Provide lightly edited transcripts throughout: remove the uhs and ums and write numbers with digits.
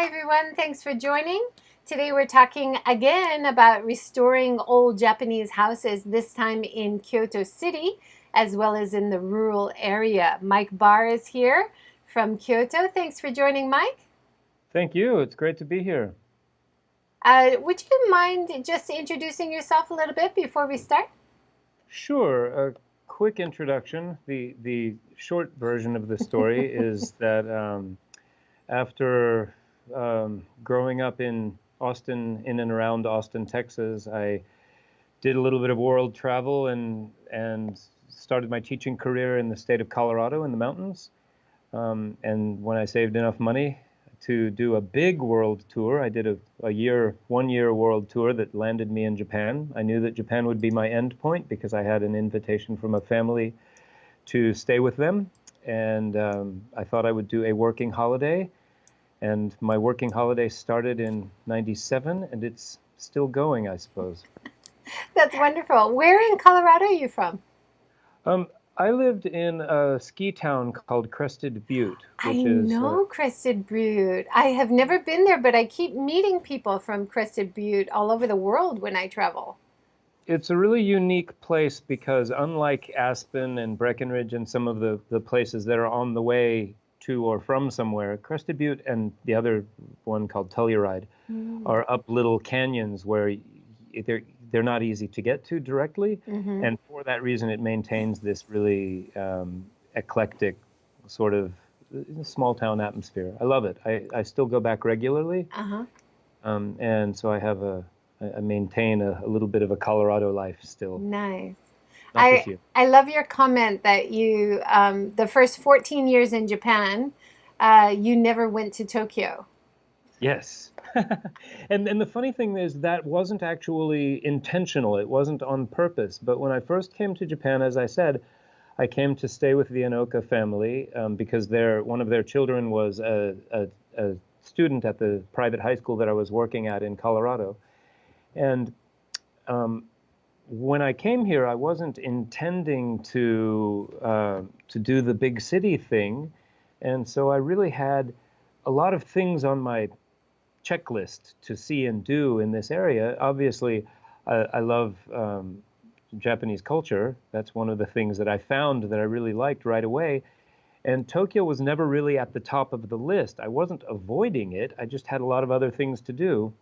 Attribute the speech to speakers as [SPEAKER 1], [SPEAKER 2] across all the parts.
[SPEAKER 1] Hi everyone, thanks for joining. Today we're talking again about restoring old Japanese houses, this time in Kyoto City as well as in the rural area. Mike Barr is here from Kyoto. Thanks for joining, Mike.
[SPEAKER 2] Thank you. It's great to be here.
[SPEAKER 1] Would you mind just introducing yourself a little bit before we start?
[SPEAKER 2] Sure. A quick introduction. The short version of the story is that after growing up in Austin, in and around Austin, Texas, I did a little bit of world travel and started my teaching career in the state of Colorado in the mountains. And when I saved enough money to do a big world tour, I did a 1 year world tour that landed me in Japan. I knew that Japan would be my end point because I had an invitation from a family to stay with them. And I thought I would do a working holiday. And my working holiday started in '97, and it's still going, I suppose.
[SPEAKER 1] That's wonderful. Where in Colorado are you from?
[SPEAKER 2] Um, I lived in a ski town called Crested Butte,
[SPEAKER 1] I
[SPEAKER 2] which is
[SPEAKER 1] know Crested Butte. I have never been there, but I keep meeting people from Crested Butte all over the world when I travel.
[SPEAKER 2] it's a really unique place because unlike Aspen and Breckenridge and some of the places that are on the way to or from somewhere, Crested Butte and the other one called Telluride
[SPEAKER 1] Mm.
[SPEAKER 2] are up little canyons where they're they're not easy to get to directly,
[SPEAKER 1] Hmm.
[SPEAKER 2] and for that reason, it maintains this really eclectic sort of small town atmosphere. I love it. I still go back regularly,
[SPEAKER 1] Uh-huh.
[SPEAKER 2] and so I maintain a little bit of a Colorado life still.
[SPEAKER 1] Nice.
[SPEAKER 2] Not this
[SPEAKER 1] I
[SPEAKER 2] year.
[SPEAKER 1] I love your comment that you the first 14 years in Japan, you never went to Tokyo.
[SPEAKER 2] Yes. And the funny thing is that wasn't actually intentional. It wasn't on purpose. But when I first came to Japan, as I said, I came to stay with the Anoka family because one of their children was a student at the private high school that I was working at in Colorado. And um, when I came here, I wasn't intending to do the big city thing, and so I really had a lot of things on my checklist to see and do in this area. Obviously, I love Japanese culture. That's one of the things that I found that I really liked right away. And Tokyo was never really at the top of the list. I wasn't avoiding it. I just had a lot of other things to do.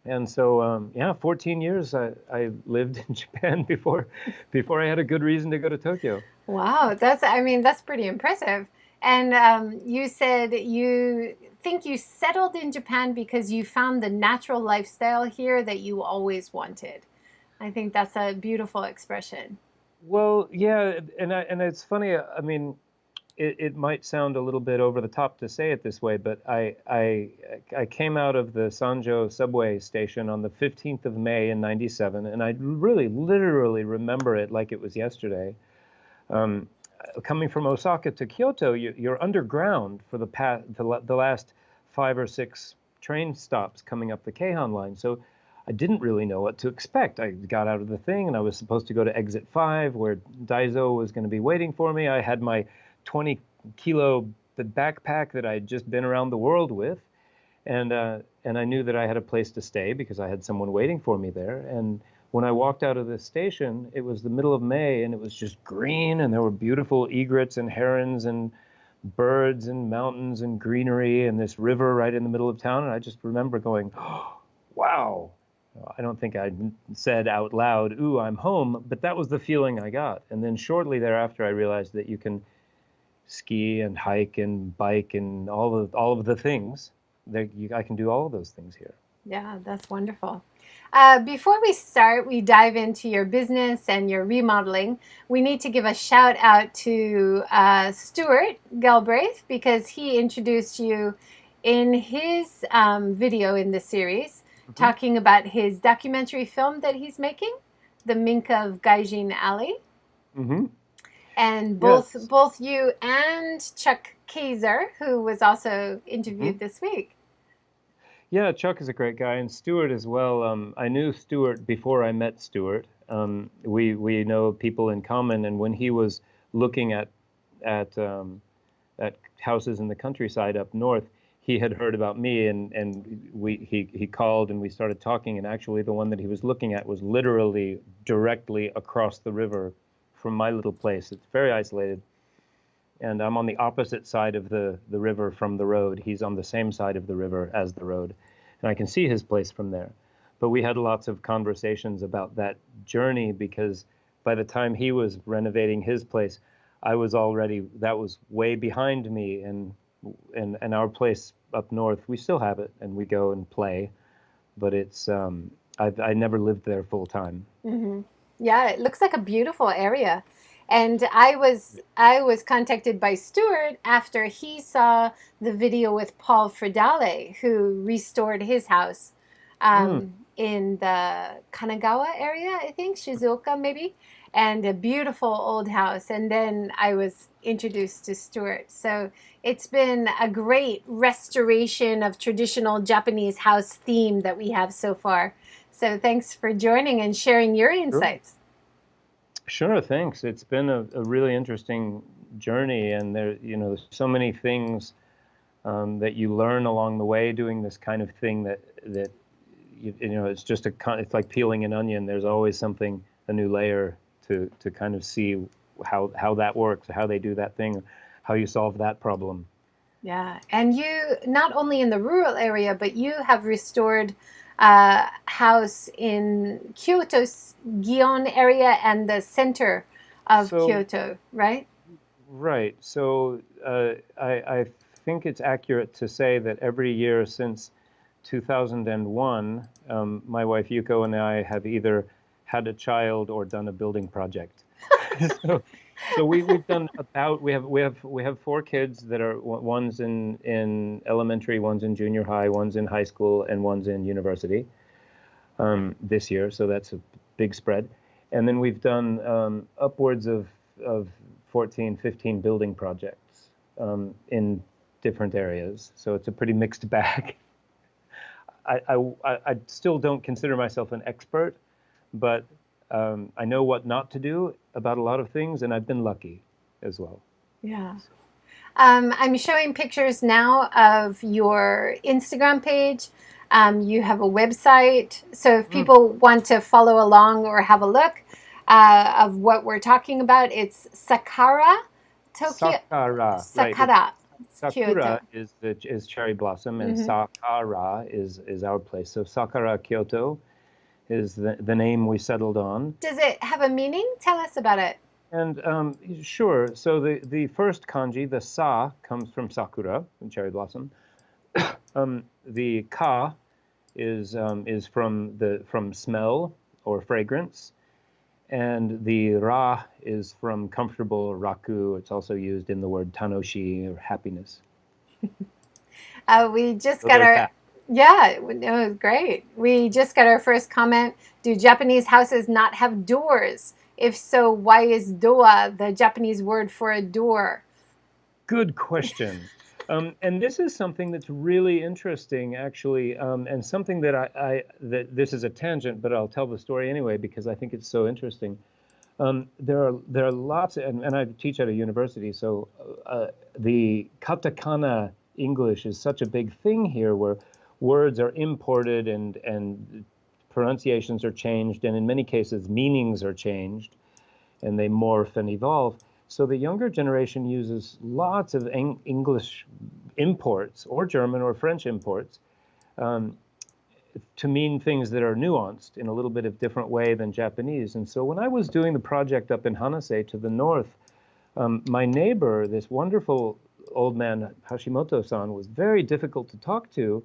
[SPEAKER 2] And so, yeah, 14 years I lived in Japan before I had a good reason to go to Tokyo.
[SPEAKER 1] Wow, I mean, that's pretty impressive. And you said you think you settled in Japan because you found the natural lifestyle here that you always wanted. I think that's a beautiful expression.
[SPEAKER 2] Well, yeah, and it's funny. I mean, it might sound a little bit over the top to say it this way, but I came out of the Sanjo subway station on the 15th of May in '97, and I really literally remember it like it was yesterday. Um, Coming from Osaka to Kyoto, you're underground for the last 5 or 6 train stops coming up the Keihan line. So I didn't really know what to expect. I got out of the thing and I was supposed to go to exit 5 where Daiso was going to be waiting for me. I had my 20 kilo backpack that I had just been around the world with. And I knew that I had a place to stay because I had someone waiting for me there. And when I walked out of the station, it was the middle of May and it was just green and there were beautiful egrets and herons and birds and mountains and greenery and this river right in the middle of town. And I just remember going, oh, wow. I don't think I said out loud, "Ooh, I'm home," but that was the feeling I got. And then shortly thereafter, I realized that you can ski and hike and bike and all of the things. I can do all of those things here.
[SPEAKER 1] Yeah, that's wonderful. Before we start, we dive into your business and your remodeling. We need to give a shout out to Stuart Galbraith because he introduced you in his video in the series,
[SPEAKER 2] Hmm.
[SPEAKER 1] talking about his documentary film that he's making, The Mink of Gaijin Alley.
[SPEAKER 2] Hmm.
[SPEAKER 1] And
[SPEAKER 2] Yes.
[SPEAKER 1] both you and Chuck Kaiser, who was also
[SPEAKER 2] Hmm.
[SPEAKER 1] interviewed this week.
[SPEAKER 2] Yeah, Chuck is a great guy, and Stuart as well. I knew Stuart before I met Stuart. We know people in common, and when he was looking at at houses in the countryside up north, he had heard about me, and he called and we started talking, and actually the one that he was looking at was literally directly across the river from my little place. It's very isolated, and I'm on the opposite side of the river from the road. He's on the same side of the river as the road, and I can see his place from there. But we had lots of conversations about that journey, because by the time he was renovating his place, I was already, that was way behind me, and our place up north, we still have it, and we go and play, but it's I never lived there full time.
[SPEAKER 1] Hmm. Yeah, it looks like a beautiful area. And I was contacted by Stuart after he saw the video with Paul Fridale, who restored his house
[SPEAKER 2] Mm,
[SPEAKER 1] in the Kanagawa area, I think, Shizuoka maybe, and a beautiful old house. And then I was introduced to Stuart. So it's been a great restoration of traditional Japanese house theme that we have so far. So thanks for joining and sharing your
[SPEAKER 2] sure.
[SPEAKER 1] insights.
[SPEAKER 2] Sure, thanks. It's been a really interesting journey, and there's so many things that you learn along the way doing this kind of thing, that it's just it's like peeling an onion. There's always something, a new layer to kind of see how that works, how they do that thing, how you solve that problem.
[SPEAKER 1] Yeah, and you not only in the rural area, but you have restored a house in Kyoto's Gion area and the center of
[SPEAKER 2] So,
[SPEAKER 1] Kyoto, right?
[SPEAKER 2] right. So I think it's accurate to say that every year since 2001, my wife Yuko and I have either had a child or done a building project. So, so we've done about we have four kids that are one's in elementary, one's in junior high, one's in high school, and one's in university this year. So that's a big spread. And then we've done upwards of 14, 15 building projects in different areas. So it's a pretty mixed bag. I still don't consider myself an expert, but I know what not to do about a lot of things, and I've been lucky as well.
[SPEAKER 1] Yeah. I'm showing pictures now of your Instagram page. You have a website. So if
[SPEAKER 2] Mm,
[SPEAKER 1] people want to follow along or have a look of what we're talking about, it's Sakara, Tokyo,
[SPEAKER 2] Sakara, right?
[SPEAKER 1] Sakara, Kyoto.
[SPEAKER 2] Sakura is cherry blossom, and
[SPEAKER 1] Hmm.
[SPEAKER 2] Sakara is our place. So Sakara-Kyoto is the name we settled on.
[SPEAKER 1] Does it have a meaning? Tell us about it.
[SPEAKER 2] And sure, so the first kanji, the sa, comes from sakura, from cherry blossom. The ka is from smell or fragrance, and the ra is from comfortable, raku. It's also used in the word tanoshi, or happiness.
[SPEAKER 1] We just
[SPEAKER 2] So
[SPEAKER 1] got
[SPEAKER 2] there's
[SPEAKER 1] our,
[SPEAKER 2] that.
[SPEAKER 1] yeah, it was great. We just got our first comment. Do Japanese houses not have doors? If so, why is doa the Japanese word for a door?
[SPEAKER 2] Good question. And this is something that's really interesting, actually, and something that that this is a tangent, but I'll tell the story anyway because I think it's so interesting. There are lots, and I teach at a university, so the katakana English is such a big thing here, where words are imported and pronunciations are changed, and in many cases meanings are changed, and they morph and evolve. So the younger generation uses lots of English imports, or German or French imports, um, to mean things that are nuanced in a little bit of different way than Japanese. And so when I was doing the project up in Hanase to the north, my neighbor, this wonderful old man, Hashimoto-san, was very difficult to talk to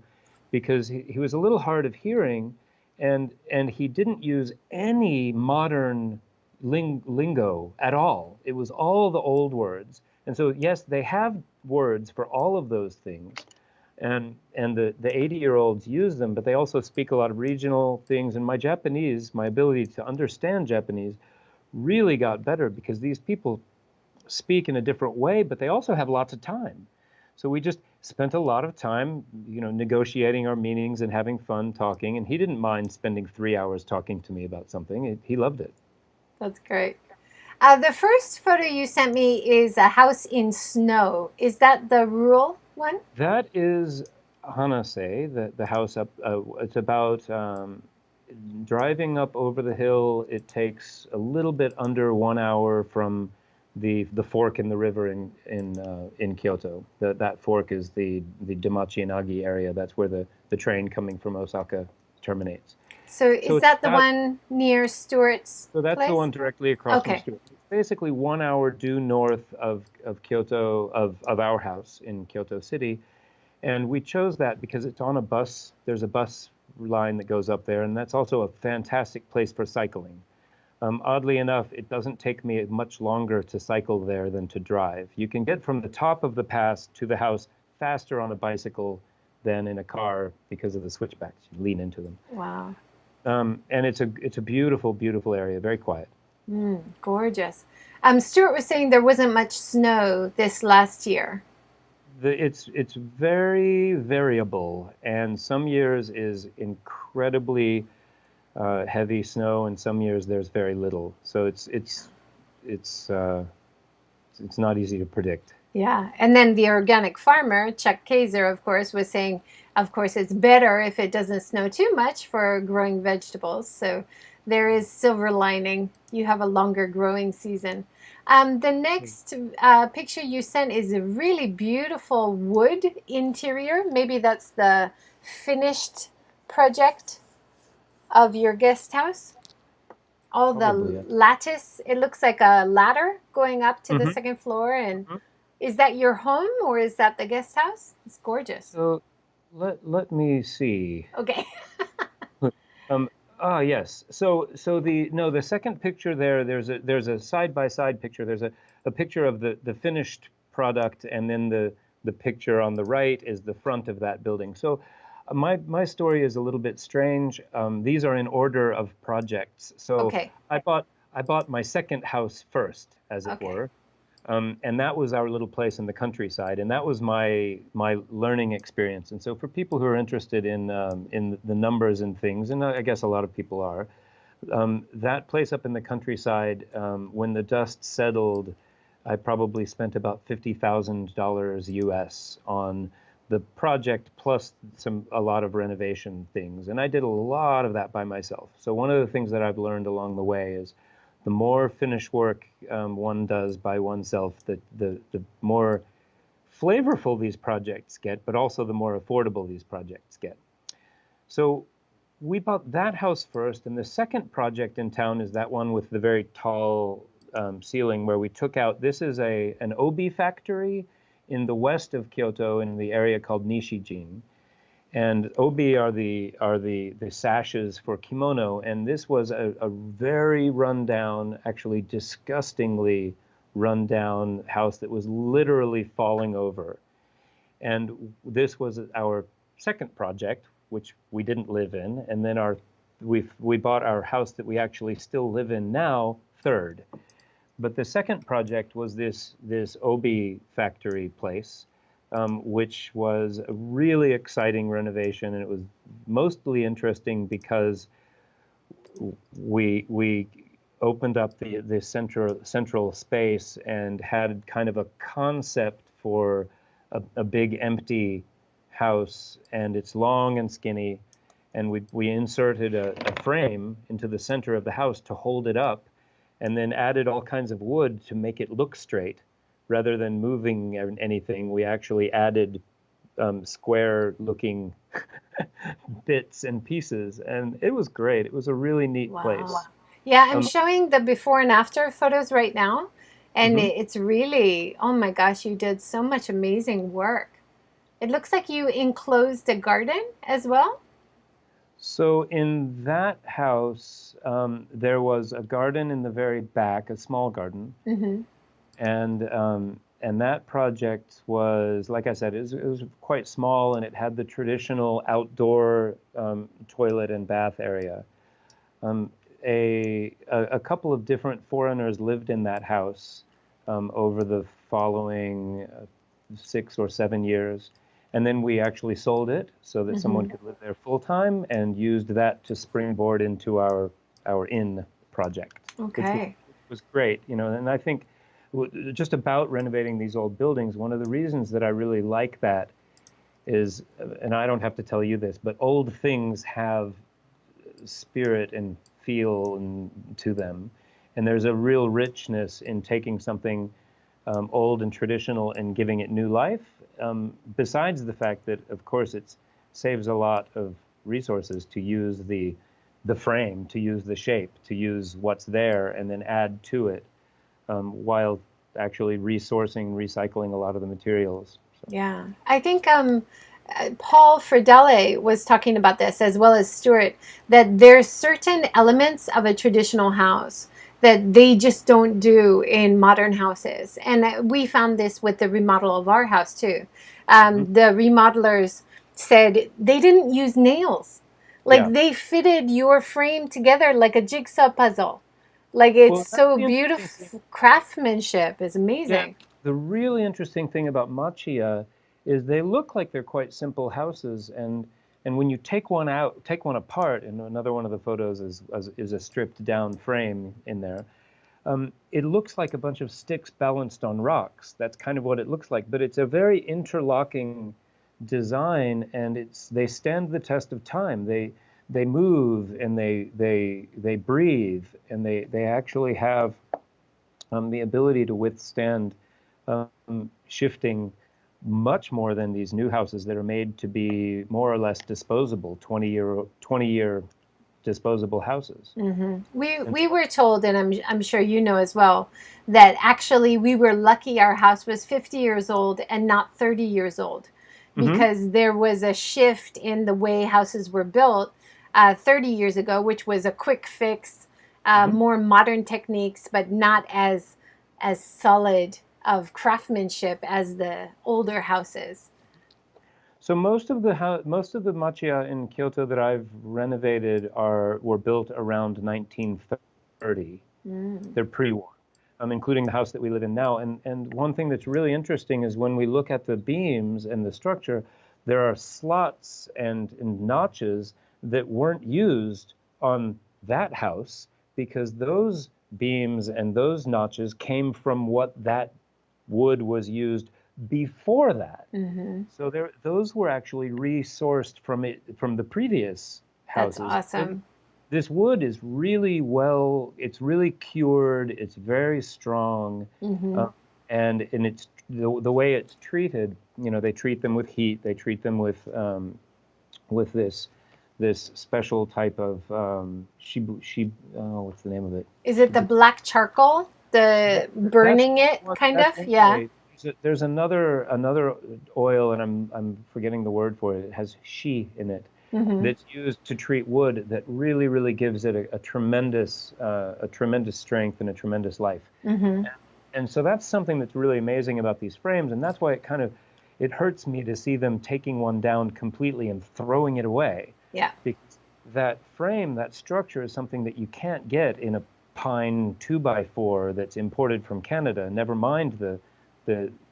[SPEAKER 2] because he was a little hard of hearing, and he didn't use any modern lingo at all. It was all the old words. And so, yes, they have words for all of those things, and the 80-year-olds use them, but they also speak a lot of regional things. And my ability to understand Japanese really got better because these people speak in a different way, but they also have lots of time. So we just spent a lot of time, negotiating our meanings and having fun talking. And he didn't mind spending 3 hours talking to me about something. He loved it.
[SPEAKER 1] That's great. The first photo you sent me is a house in snow. Is that the rural one?
[SPEAKER 2] That is Hanase, the house up. It's about driving up over the hill. It takes a little bit under 1 hour from the fork in the river in Kyoto. That fork is the Damachi Inagi area. That's where the train coming from Osaka terminates.
[SPEAKER 1] So
[SPEAKER 2] So
[SPEAKER 1] is
[SPEAKER 2] it's
[SPEAKER 1] that the
[SPEAKER 2] about
[SPEAKER 1] one near Stuart's
[SPEAKER 2] so that's the
[SPEAKER 1] place?
[SPEAKER 2] one directly across from
[SPEAKER 1] Okay.
[SPEAKER 2] Stuart. It's basically 1 hour due north of Kyoto of our house in Kyoto City. And we chose that because it's on a bus. There's a bus line that goes up there, and that's also a fantastic place for cycling. Oddly enough, it doesn't take me much longer to cycle there than to drive. You can get from the top of the pass to the house faster on a bicycle than in a car because of the switchbacks. You lean into them.
[SPEAKER 1] Wow.
[SPEAKER 2] And it's a beautiful, beautiful area, very quiet.
[SPEAKER 1] Gorgeous. Stuart was saying there wasn't much snow this last year.
[SPEAKER 2] It's very variable, and some years is incredibly heavy snow, and some years there's very little. So it's it's not easy to predict.
[SPEAKER 1] Yeah. And then the organic farmer, Chuck Kaiser, of course, was saying, of course, it's better if it doesn't snow too much for growing vegetables. So there is silver lining. You have a longer growing season. The next picture you sent is a really beautiful wood interior. Maybe that's the finished project of your guest house. All the
[SPEAKER 2] Probably. Yeah.
[SPEAKER 1] lattice, it looks like a ladder going up to the
[SPEAKER 2] hmm
[SPEAKER 1] second floor. And
[SPEAKER 2] hmm
[SPEAKER 1] is that your home or is that the guest house? It's gorgeous.
[SPEAKER 2] So let me see.
[SPEAKER 1] Okay.
[SPEAKER 2] Um, yes. So the second picture there, there's a side by side picture. There's a picture of the finished product, and then the picture on the right is the front of that building. So my story is a little bit strange. These are in order of projects. So
[SPEAKER 1] Okay.
[SPEAKER 2] I bought my second house first, as it
[SPEAKER 1] Okay.
[SPEAKER 2] were. And that was our little place in the countryside, and that was my learning experience. And so, for people who are interested in the numbers and things, and I guess a lot of people are, that place up in the countryside, when the dust settled, I probably spent about $50,000 US on the project plus a lot of renovation things, and I did a lot of that by myself. So one of the things that I've learned along the way is the more finished work one does by oneself, the more flavorful these projects get, but also the more affordable these projects get. So we bought that house first, and the second project in town is that one with the very tall ceiling where we took out. This is an obi factory in the west of Kyoto in the area called Nishijin. And obi are the sashes for kimono, and this was a very rundown, actually disgustingly rundown house that was literally falling over. And this was our second project, which we didn't live in, and then we bought our house that we actually still live in now, third. But the second project was this obi factory place, which was a really exciting renovation, and it was mostly interesting because we opened up the central space and had kind of a concept for a big empty house, and it's long and skinny, and we inserted a frame into the center of the house to hold it up, and then added all kinds of wood to make it look straight. Rather than moving anything, we actually added square-looking bits and pieces, and it was great. It was a really neat
[SPEAKER 1] Wow.
[SPEAKER 2] place.
[SPEAKER 1] Yeah, I'm
[SPEAKER 2] Um,
[SPEAKER 1] showing the before and after photos right now. And
[SPEAKER 2] mhm.
[SPEAKER 1] it's really, oh my gosh, you did so much amazing work. It looks like you enclosed a garden as well.
[SPEAKER 2] So in that house, there was a garden in the very back, a small garden,
[SPEAKER 1] Mm-hmm.
[SPEAKER 2] and that project was, like I said, it was quite small, and it had the traditional outdoor toilet and bath area. Um, a couple of different foreigners lived in that house over the following 6 or 7 years. And then we actually sold it so that someone
[SPEAKER 1] Mm-hmm.
[SPEAKER 2] could live there full time and used that to springboard into our inn project, which
[SPEAKER 1] Okay.
[SPEAKER 2] was great, you know. And I think just about renovating these old buildings, one of the reasons that I really like that is, and I don't have to tell you this, but old things have spirit and feel to them. And there's a real richness in taking something old and traditional and giving it new life. Besides the fact that, of course, it saves a lot of resources to use the frame, to use the shape, to use what's there, and then add to it, while actually resourcing, recycling a lot of the materials. So.
[SPEAKER 1] Yeah, I think Paul Fredele was talking about this as well as Stuart, that there's certain elements of a traditional house that they just don't do in modern houses. And we found this with the remodel of our house too.
[SPEAKER 2] Mhm.
[SPEAKER 1] The remodelers said they didn't use nails. Like
[SPEAKER 2] Yeah.
[SPEAKER 1] they fitted your frame together like a jigsaw puzzle. Like it's
[SPEAKER 2] Well, that's
[SPEAKER 1] so
[SPEAKER 2] the interesting thing.
[SPEAKER 1] beautiful. Craftsmanship is
[SPEAKER 2] Yeah,
[SPEAKER 1] amazing.
[SPEAKER 2] the really interesting thing about Machiya is they look like they're quite simple houses, and when you take one out, take one apart, and another one of the photos is a stripped down frame in there. It looks like a bunch of sticks balanced on rocks. That's kind of what it looks like, but it's a very interlocking design, and they stand the test of time. They move and they breathe, and they actually have the ability to withstand shifting much more than these new houses that are made to be more or less disposable, 20-year disposable houses.
[SPEAKER 1] Hmm.
[SPEAKER 2] And
[SPEAKER 1] We
[SPEAKER 2] so,
[SPEAKER 1] were told, and I'm sure you know as well, that actually we were lucky our house was 50 years old and not 30 years old,
[SPEAKER 2] mhm,
[SPEAKER 1] because there was a shift in the way houses were built 30 years ago, which was a quick fix,
[SPEAKER 2] mhm.
[SPEAKER 1] more modern techniques, but not as solid of craftsmanship as the older houses.
[SPEAKER 2] So most of the machiya in Kyoto that I've renovated were built around 1930.
[SPEAKER 1] Mm.
[SPEAKER 2] They're pre-war, including the house that we live in now. And one thing that's really interesting is when we look at the beams and the structure, there are slots and notches that weren't used on that house because those beams and those notches came from what that wood was used before that.
[SPEAKER 1] Hmm.
[SPEAKER 2] So those were actually resourced from the previous
[SPEAKER 1] That's
[SPEAKER 2] houses.
[SPEAKER 1] awesome.
[SPEAKER 2] This wood is really it's really cured, it's very strong,
[SPEAKER 1] Hmm.
[SPEAKER 2] uh, and it's the way it's treated, they treat them with heat, they treat them with this special type of what's the name of it?
[SPEAKER 1] Is it the black charcoal?
[SPEAKER 2] That,
[SPEAKER 1] The
[SPEAKER 2] that's
[SPEAKER 1] burning it kind
[SPEAKER 2] that's
[SPEAKER 1] of?
[SPEAKER 2] one
[SPEAKER 1] Yeah.
[SPEAKER 2] way. There's another oil, and I'm forgetting the word for it. It has in it,
[SPEAKER 1] Hmm.
[SPEAKER 2] that's used to treat wood that really gives it a tremendous strength and a tremendous life.
[SPEAKER 1] Hmm.
[SPEAKER 2] And so that's something that's really amazing about these frames, and that's why it hurts me to see them taking one down completely and throwing it away,
[SPEAKER 1] Yeah.
[SPEAKER 2] because that frame, that structure is something that you can't get in a pine 2x4 that's imported from Canada, never mind the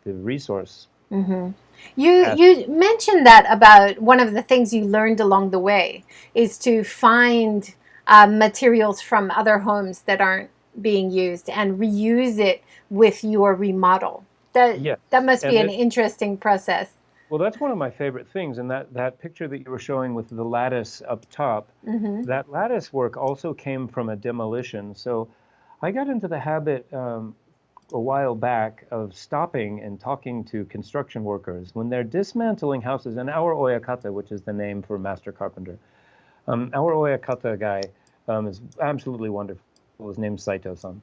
[SPEAKER 2] resource.
[SPEAKER 1] Hmm.
[SPEAKER 2] As,
[SPEAKER 1] You mentioned that about one of the things you learned along the way is to find materials from other homes that aren't being used and reuse it with your remodel. That
[SPEAKER 2] yes,
[SPEAKER 1] must be
[SPEAKER 2] and
[SPEAKER 1] an
[SPEAKER 2] it,
[SPEAKER 1] interesting process.
[SPEAKER 2] well, that's one of my favorite things. And that picture that you were showing with the lattice up top,
[SPEAKER 1] Hmm.
[SPEAKER 2] that lattice work also came from a demolition. So I got into the habit a while back of stopping and talking to construction workers when they're dismantling houses. And our oyakata, which is the name for master carpenter, our oyakata guy is absolutely wonderful. His name's Saito-san,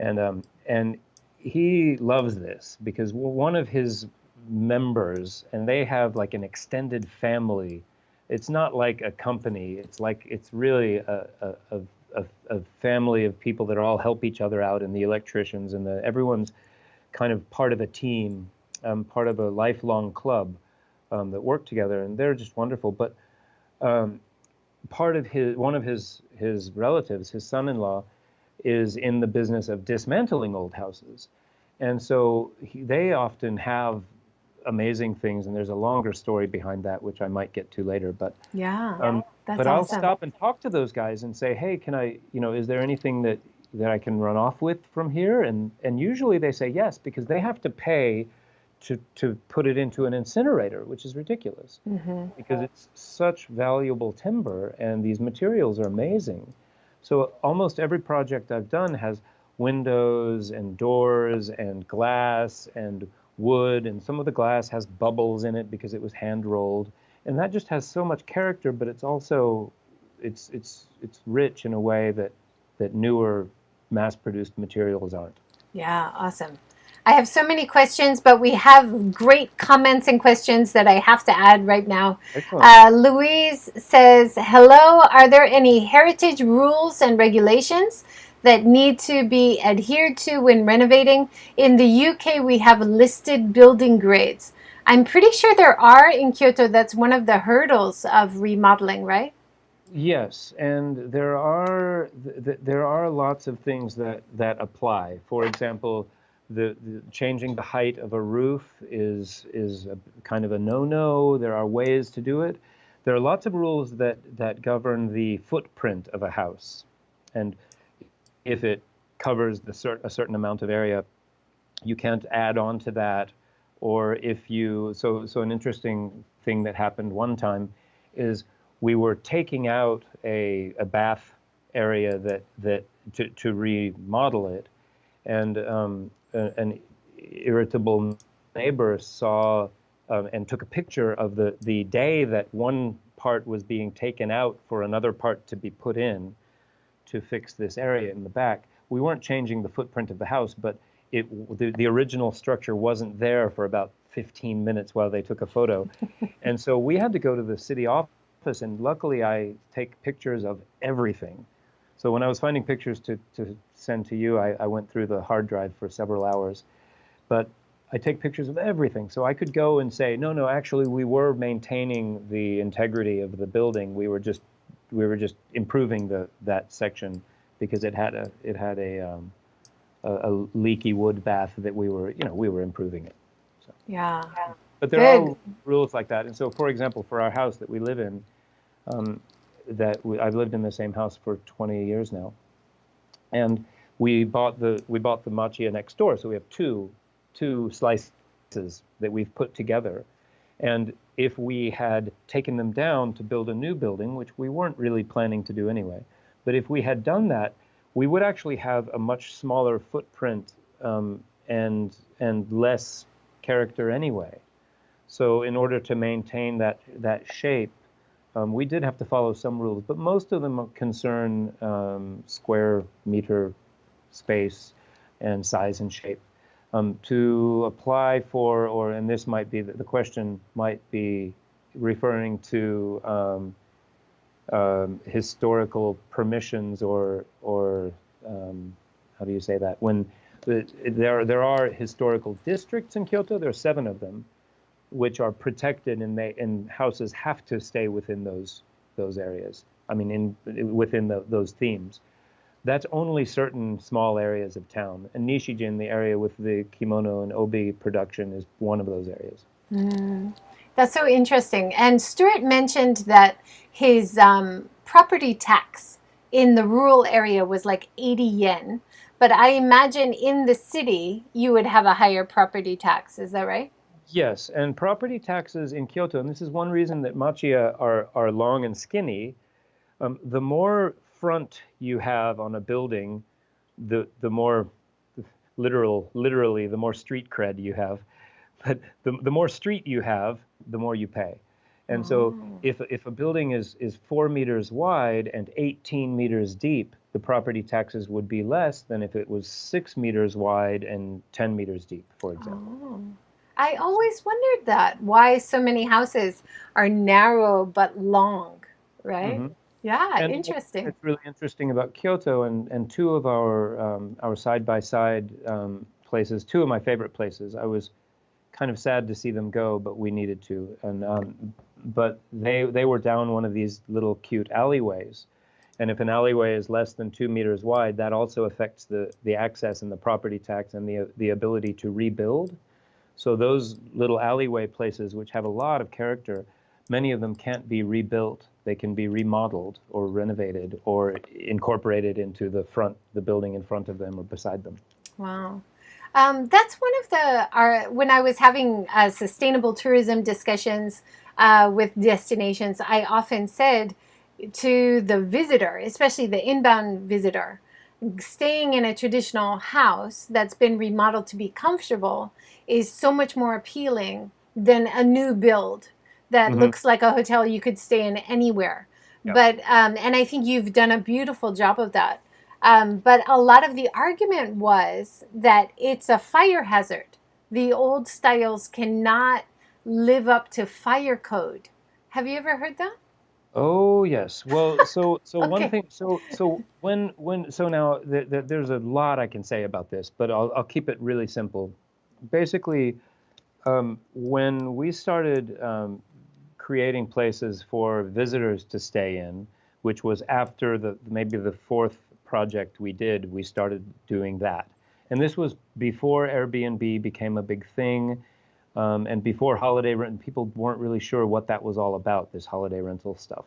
[SPEAKER 2] and he loves this because one of his members, and they have like an extended family. It's not like a company. It's really a family of people that all help each other out, and the electricians and everyone's kind of part of a team, part of a lifelong club that work together, and they're just wonderful. But um, one of his relatives, his son-in-law, is in the business of dismantling old houses. And so they often have amazing things, and there's a longer story behind that, which I might get to later.
[SPEAKER 1] Yeah,
[SPEAKER 2] Um,
[SPEAKER 1] that's
[SPEAKER 2] but I'll
[SPEAKER 1] awesome.
[SPEAKER 2] stop and talk to those guys and say, hey, can I, is there anything that that I can run off with from here? And usually they say yes, because they have to pay to put it into an incinerator, which is ridiculous because it's such valuable timber and these materials are amazing. So almost every project I've done has windows and doors and glass and wood, and some of the glass has bubbles in it because it was hand rolled. And that just has so much character, but it's also it's rich in a way that newer mass-produced materials aren't.
[SPEAKER 1] Yeah, awesome. I have so many questions, but we have great comments and questions that I have to add right now.
[SPEAKER 2] Excellent.
[SPEAKER 1] Louise says, hello, are there any heritage rules and regulations that need to be adhered to when renovating? In the UK, we have listed building grades. I'm pretty sure there are in Kyoto. That's one of the hurdles of remodeling, right?
[SPEAKER 2] Yes, and there are lots of things that apply. For example, the changing the height of a roof is a kind of a no-no. There are ways to do it. There are lots of rules that govern the footprint of a house, and if it covers a certain amount of area, you can't add on to that. Or if you so an interesting thing that happened one time is we were taking out a bath area that to remodel it, and an irritable neighbor saw and took a picture of the day that one part was being taken out for another part to be put in to fix this area in the back. We weren't changing the footprint of the house, but the original structure wasn't there for about 15 minutes while they took a photo. And so we had to go to the city office, and luckily I take pictures of everything. So when I was finding pictures to send to you, I went through the hard drive for several hours. But I take pictures of everything. So I could go and say, no, actually we were maintaining the integrity of the building. We were just improving that section because it had a leaky wood bath that we were improving it. So.
[SPEAKER 1] Yeah.
[SPEAKER 2] But there are rules like that. And so, for example, for our house that we live in, I've lived in the same house for 20 years now, and we bought the Machiya next door. So we have two slices that we've put together. And if we had taken them down to build a new building, which we weren't really planning to do anyway, but if we had done that, we would actually have a much smaller footprint and less character anyway. So in order to maintain that shape, we did have to follow some rules, but most of them concern square meter space and size and shape. To apply for, and this might be, the question might be referring to historical permissions or how do you say that? When there are historical districts in Kyoto, there are 7 of them, which are protected, and houses have to stay within those areas. I mean, within those themes. That's only certain small areas of town. And Nishijin, the area with the kimono and obi production, is one of those areas.
[SPEAKER 1] That's so interesting. And Stuart mentioned that his property tax in the rural area was like 80 yen. But I imagine in the city, you would have a higher property tax. Is that right?
[SPEAKER 2] Yes, and property taxes in Kyoto, and this is one reason that machiya are long and skinny, the more front you have on a building, the more literally the more street cred you have. But the more street you have, the more you pay. And so if a building is 4 meters wide and 18 meters deep, the property taxes would be less than if it was 6 meters wide and 10 meters deep, for example.
[SPEAKER 1] Oh. I always wondered that, why so many houses are narrow but long, right? Yeah,
[SPEAKER 2] And
[SPEAKER 1] interesting.
[SPEAKER 2] what's really interesting about Kyoto, and 2 of our side-by-side places, 2 of my favorite places. I was kind of sad to see them go, but we needed to. And but they were down one of these little cute alleyways. And if an alleyway is less than 2 meters wide, that also affects the access and the property tax and the ability to rebuild. So those little alleyway places, which have a lot of character, many of them can't be rebuilt. They can be remodeled or renovated or incorporated into the building in front of them or beside them.
[SPEAKER 1] Wow. That's one of when I was having sustainable tourism discussions with destinations, I often said to the visitor, especially the inbound visitor, staying in a traditional house that's been remodeled to be comfortable is so much more appealing than a new build that
[SPEAKER 2] Hmm.
[SPEAKER 1] looks like a hotel you could stay in anywhere.
[SPEAKER 2] Yeah.
[SPEAKER 1] But and I think you've done a beautiful job of that. But a lot of the argument was that it's a fire hazard. The old styles cannot live up to fire code. Have you ever heard that?
[SPEAKER 2] Oh yes. Well, so one
[SPEAKER 1] Okay.
[SPEAKER 2] thing. So now there's a lot I can say about this, but I'll keep it really simple. Basically, when we started creating places for visitors to stay in, which was after maybe the fourth project we did, we started doing that. And this was before Airbnb became a big thing, and before holiday rent, people weren't really sure what that was all about, this holiday rental stuff.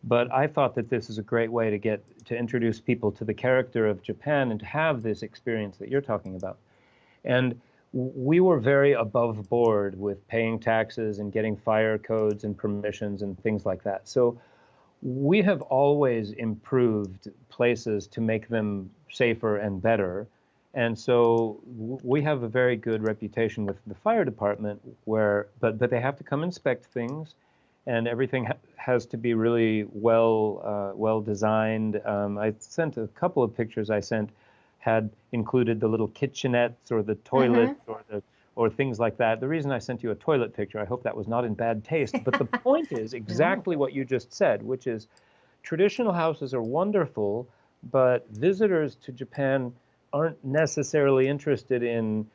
[SPEAKER 2] But I thought that this is a great way to introduce people to the character of Japan and to have this experience that you're talking about. And we were very above board with paying taxes and getting fire codes and permissions and things like that. So we have always improved places to make them safer and better. And so we have a very good reputation with the fire department but they have to come inspect things, and everything has to be really well designed. I sent a couple of pictures I sent had included the little kitchenettes or the
[SPEAKER 1] Mm-hmm.
[SPEAKER 2] toilets or things like that. The reason I sent you a toilet picture, I hope that was not in bad taste, but the point is
[SPEAKER 1] No.
[SPEAKER 2] exactly what you just said, which is traditional houses are wonderful, but visitors to Japan aren't necessarily interested in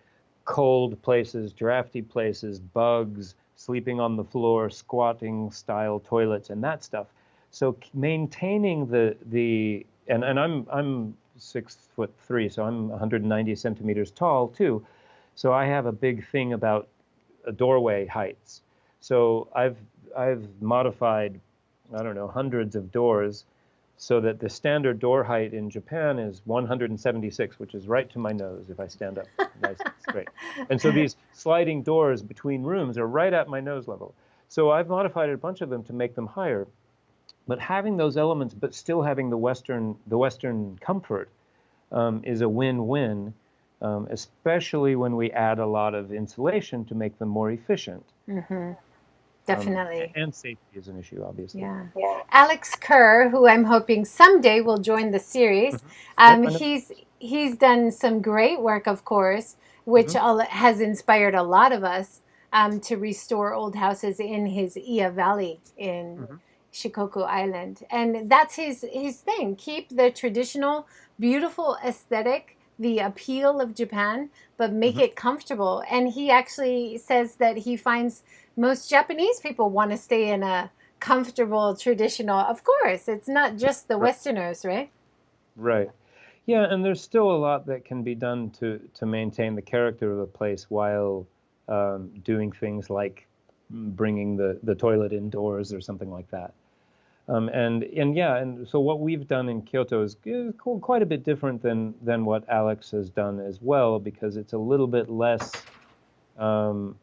[SPEAKER 2] cold places, drafty places, bugs, sleeping on the floor, squatting style toilets, and that stuff. So maintaining and I'm 6'3", so I'm 190 centimeters tall too. So I have a big thing about doorway heights. So I've modified, I don't know, hundreds of doors so that the standard door height in Japan is 176, which is right to my nose if I stand up nice and straight. And so these sliding doors between rooms are right at my nose level. So I've modified a bunch of them to make them higher. But having those elements, but still having the Western comfort, is a win-win, especially when we add a lot of insulation to make them more efficient.
[SPEAKER 1] Mm-hmm.
[SPEAKER 2] Um,
[SPEAKER 1] Definitely.
[SPEAKER 2] and safety is an issue, obviously.
[SPEAKER 1] Yeah. Alex Kerr, who I'm hoping someday will join the series,
[SPEAKER 2] Hmm. Yep, I know.
[SPEAKER 1] he's done some great work, of course, which
[SPEAKER 2] Hmm.
[SPEAKER 1] has inspired a lot of us to restore old houses in his Ia Valley in
[SPEAKER 2] Hmm.
[SPEAKER 1] Shikoku Island. And that's his thing. Keep the traditional, beautiful aesthetic, the appeal of Japan, but make
[SPEAKER 2] Hmm.
[SPEAKER 1] it comfortable. And he actually says that he finds most Japanese people want to stay in a comfortable, traditional. Of course, it's not just the
[SPEAKER 2] Right.
[SPEAKER 1] Westerners, right?
[SPEAKER 2] Right. Yeah, and there's still a lot that can be done to maintain the character of a place while doing things like bringing the toilet indoors or something like that. And yeah, and so what we've done in Kyoto is quite a bit different than what Alex has done as well, because it's um,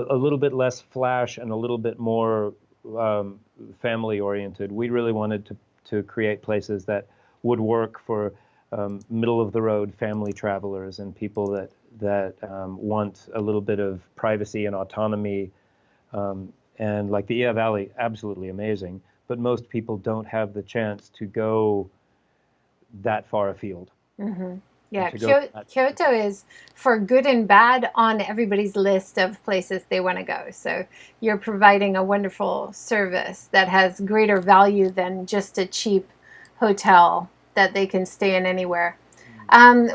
[SPEAKER 2] a little bit less flash and a little bit more um, family oriented. We really wanted to create places that would work for middle of the road family travelers and people that want a little bit of privacy and autonomy. And like the Ia Valley, absolutely amazing, but most people don't have the chance to go that far afield
[SPEAKER 1] Mm-hmm.
[SPEAKER 2] and
[SPEAKER 1] Yeah,
[SPEAKER 2] to go to that.
[SPEAKER 1] Kyoto is for good and bad on everybody's list of places they want to go. So you're providing a wonderful service that has greater value than just a cheap hotel that they can stay in anywhere.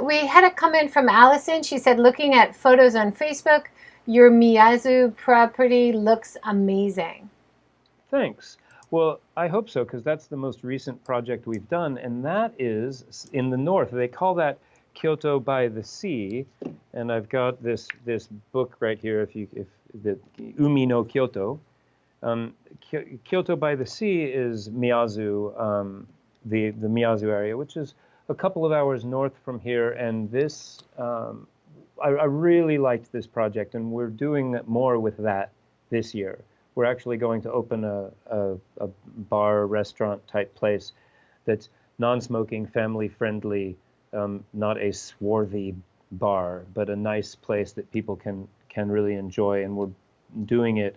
[SPEAKER 1] We had a comment from Allison. She said, looking at photos on Facebook, your Miyazu property looks amazing.
[SPEAKER 2] Thanks. Well, I hope so, because that's the most recent project we've done, and that is in the north. They call that Kyoto by the Sea, and I've got this book right here. If the Umi no Kyoto, Kyoto by the Sea is Miyazu, the Miyazu area, which is a couple of hours north from here. And this, I really liked this project, and we're doing more with that this year. We're actually going to open a bar, restaurant type place that's non-smoking, family-friendly, not a swarthy bar, but a nice place that people can really enjoy. And we're doing it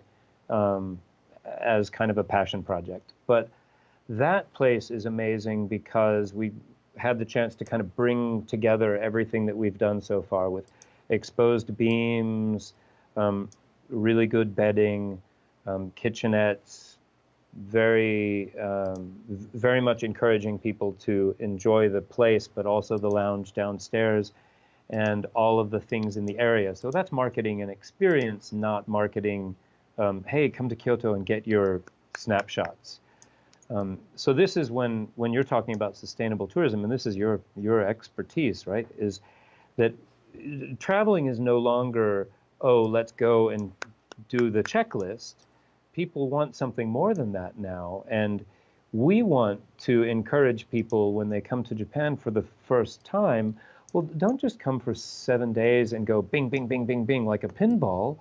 [SPEAKER 2] as kind of a passion project. But that place is amazing because we had the chance to kind of bring together everything that we've done so far with exposed beams, really good bedding, kitchenettes, very much encouraging people to enjoy the place, but also the lounge downstairs and all of the things in the area. So that's marketing and experience, not marketing, hey, come to Kyoto and get your snapshots. So this is when you're talking about sustainable tourism, and this is your expertise, right? Is that traveling is no longer, oh, let's go and do the checklist. People want something more than that now, and we want to encourage people when they come to Japan for the first time. Well, don't just come for 7 days and go bing, bing, bing, bing, bing like a pinball.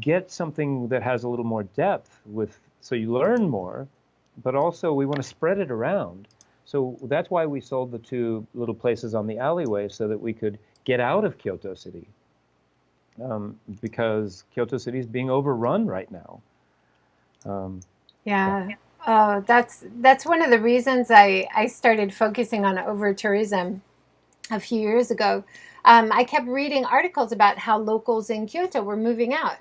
[SPEAKER 2] Get something that has a little more depth so you learn more, but also we want to spread it around. So that's why we sold the 2 little places on the alleyway so that we could get out of Kyoto City, because Kyoto City is being overrun right now.
[SPEAKER 1] Yeah. Oh, that's one of the reasons I started focusing on over-tourism a few years ago. I kept reading articles about how locals in Kyoto were moving out.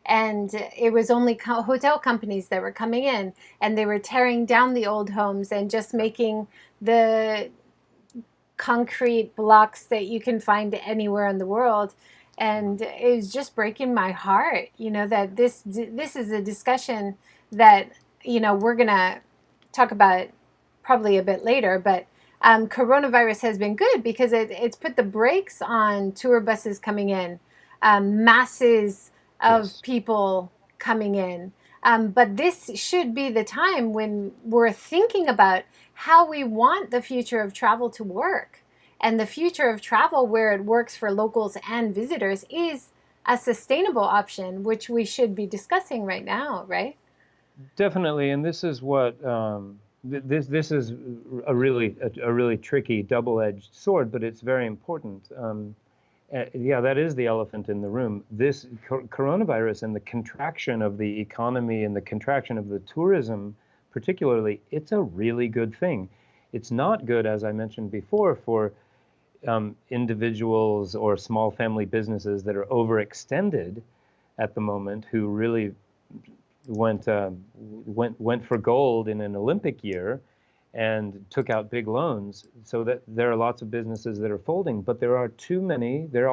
[SPEAKER 1] And it was only hotel companies that were coming in, and they were tearing down the old homes and just making the concrete blocks that you can find anywhere in the world. And it was just breaking my heart, that this is a discussion that, we're going to talk about probably a bit later, but coronavirus has been good because it's put the brakes on tour buses coming in, masses of
[SPEAKER 2] Yes.
[SPEAKER 1] people coming in. But this should be the time when we're thinking about how we want the future of travel to work. And the future of travel where it works for locals and visitors is a sustainable option, which we should be discussing right now, right?
[SPEAKER 2] Definitely, and this is what this is a really tricky double-edged sword, but it's very important. Yeah, that is the elephant in the room. This coronavirus and the contraction of the economy and the contraction of the tourism, particularly, it's a really good thing. It's not good, as I mentioned before, for individuals or small family businesses that are overextended at the moment, who really went for gold in an Olympic year and took out big loans, so that there are lots of businesses that are folding. But there are too many. There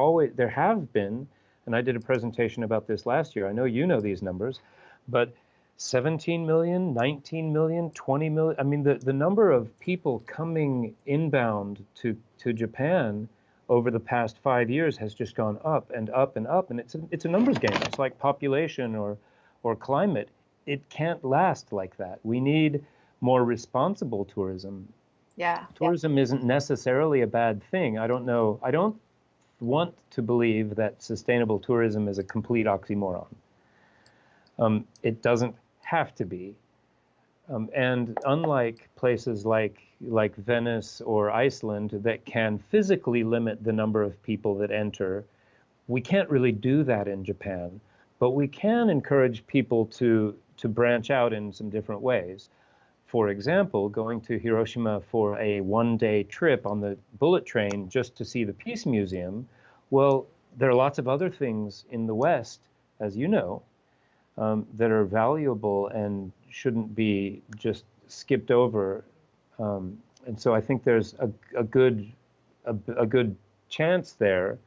[SPEAKER 2] have been, and I did a presentation about this last year. I know you know these numbers, but 17 million, 19 million, 20 million. I mean, the number of people coming inbound to Japan over the past 5 years has just gone up and up and up, and it's a numbers game. It's like population or climate. It can't last like that. We need more responsible tourism.
[SPEAKER 1] Yeah.
[SPEAKER 2] Tourism isn't necessarily a bad thing. I don't know. I don't want to believe that sustainable tourism is a complete oxymoron. It doesn't have to be. And unlike places like Venice or Iceland that can physically limit the number of people that enter, we can't really do that in Japan. But we can encourage people to branch out in some different ways. For example, going to Hiroshima for a 1-day trip on the bullet train just to see the Peace Museum, well, there are lots of other things in the West, as you know, that are valuable and shouldn't be just skipped over. And so I think there's a good chance there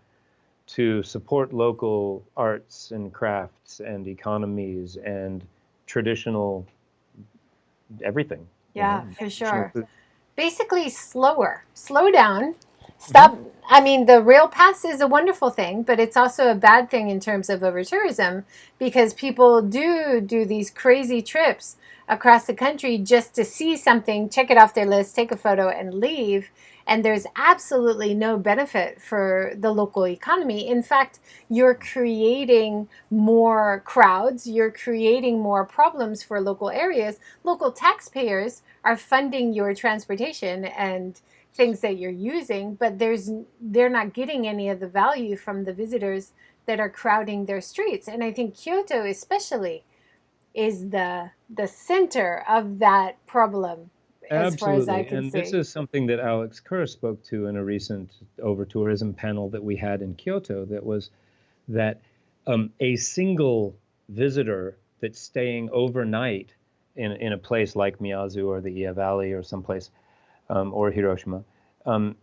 [SPEAKER 2] to support local arts and crafts and economies and traditional everything.
[SPEAKER 1] Yeah, for
[SPEAKER 2] Traditional
[SPEAKER 1] sure.
[SPEAKER 2] food.
[SPEAKER 1] Basically, slow down, Stop. I mean, the rail pass is a wonderful thing, but it's also a bad thing in terms of overtourism because people do these crazy trips across the country just to see something, check it off their list, take a photo, and leave. And there's absolutely no benefit for the local economy. In fact, you're creating more crowds, you're creating more problems for local areas. Local taxpayers are funding your transportation and things that you're using, but they're not getting any of the value from the visitors that are crowding their streets. And I think Kyoto especially is the center of that problem as far as I
[SPEAKER 2] Absolutely.
[SPEAKER 1] can
[SPEAKER 2] And this
[SPEAKER 1] see.
[SPEAKER 2] is something that Alex Kerr spoke to in a recent over tourism panel that we had in Kyoto, that was that a single visitor that's staying overnight in a place like Miyazu or the Iya Valley or someplace, or Hiroshima, um,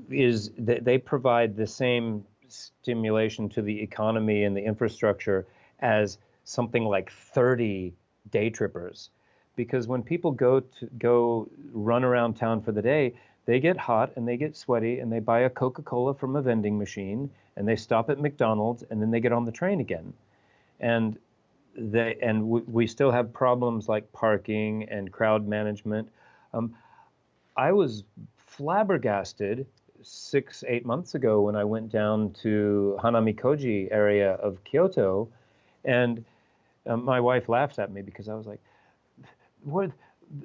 [SPEAKER 2] is that they provide the same stimulation to the economy and the infrastructure as something like 30 day trippers. Because when people go run around town for the day, they get hot and they get sweaty and they buy a Coca-Cola from a vending machine and they stop at McDonald's and then they get on the train again. And we still have problems like parking and crowd management. Um, I was flabbergasted 8 months ago when I went down to Hanamikoji area of Kyoto, and my wife laughs at me because I was like, "What?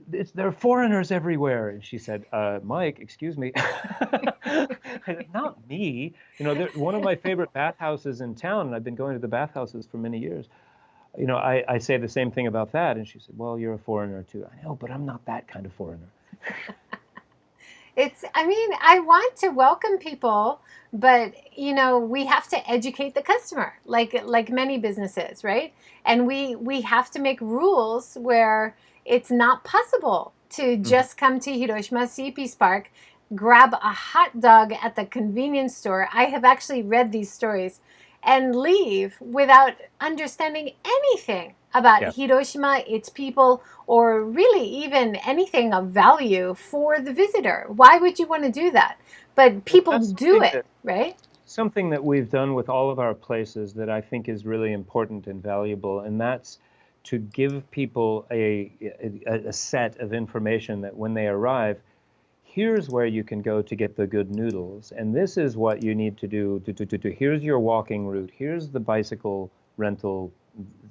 [SPEAKER 2] There are foreigners everywhere." And she said, "Mike, excuse me." I said, "Not me. One of my favorite bathhouses in town, and I've been going to the bathhouses for many years. I say the same thing about that." And she said, "Well, you're a foreigner too." I know, but I'm not that kind of foreigner.
[SPEAKER 1] I mean, I want to welcome people, but we have to educate the customer, like many businesses, right? And we have to make rules where it's not possible to
[SPEAKER 2] Mhm.
[SPEAKER 1] just come to Hiroshima, see Peace Park, grab a hot dog at the convenience store. I have actually read these stories and leave without understanding anything about
[SPEAKER 2] Yeah.
[SPEAKER 1] Hiroshima, its people, or really even anything of value for the visitor. Why would you want to do that? But
[SPEAKER 2] Well,
[SPEAKER 1] people
[SPEAKER 2] that's
[SPEAKER 1] do
[SPEAKER 2] something
[SPEAKER 1] it,
[SPEAKER 2] that
[SPEAKER 1] right?
[SPEAKER 2] we've done with all of our places that I think is really important and valuable, and that's to give people a set of information that when they arrive, here's where you can go to get the good noodles, and this is what you need to do. Here's your walking route. Here's the bicycle rental,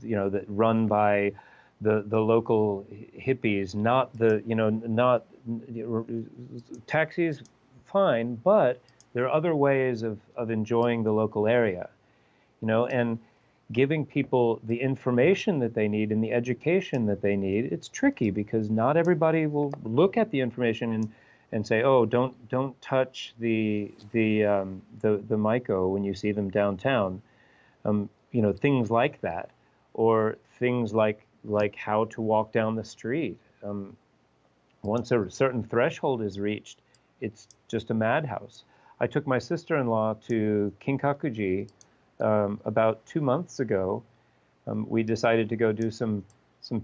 [SPEAKER 2] that run by the local hippies, not not taxis, fine, but there are other ways of enjoying the local area, and giving people the information that they need and the education that they need. It's tricky because not everybody will look at the information and say, "Oh, don't touch the Maiko when you see them downtown." Things like that, or things like how to walk down the street. Once a certain threshold is reached, it's just a madhouse. I took my sister-in-law to Kinkakuji about 2 months ago. We decided to go do some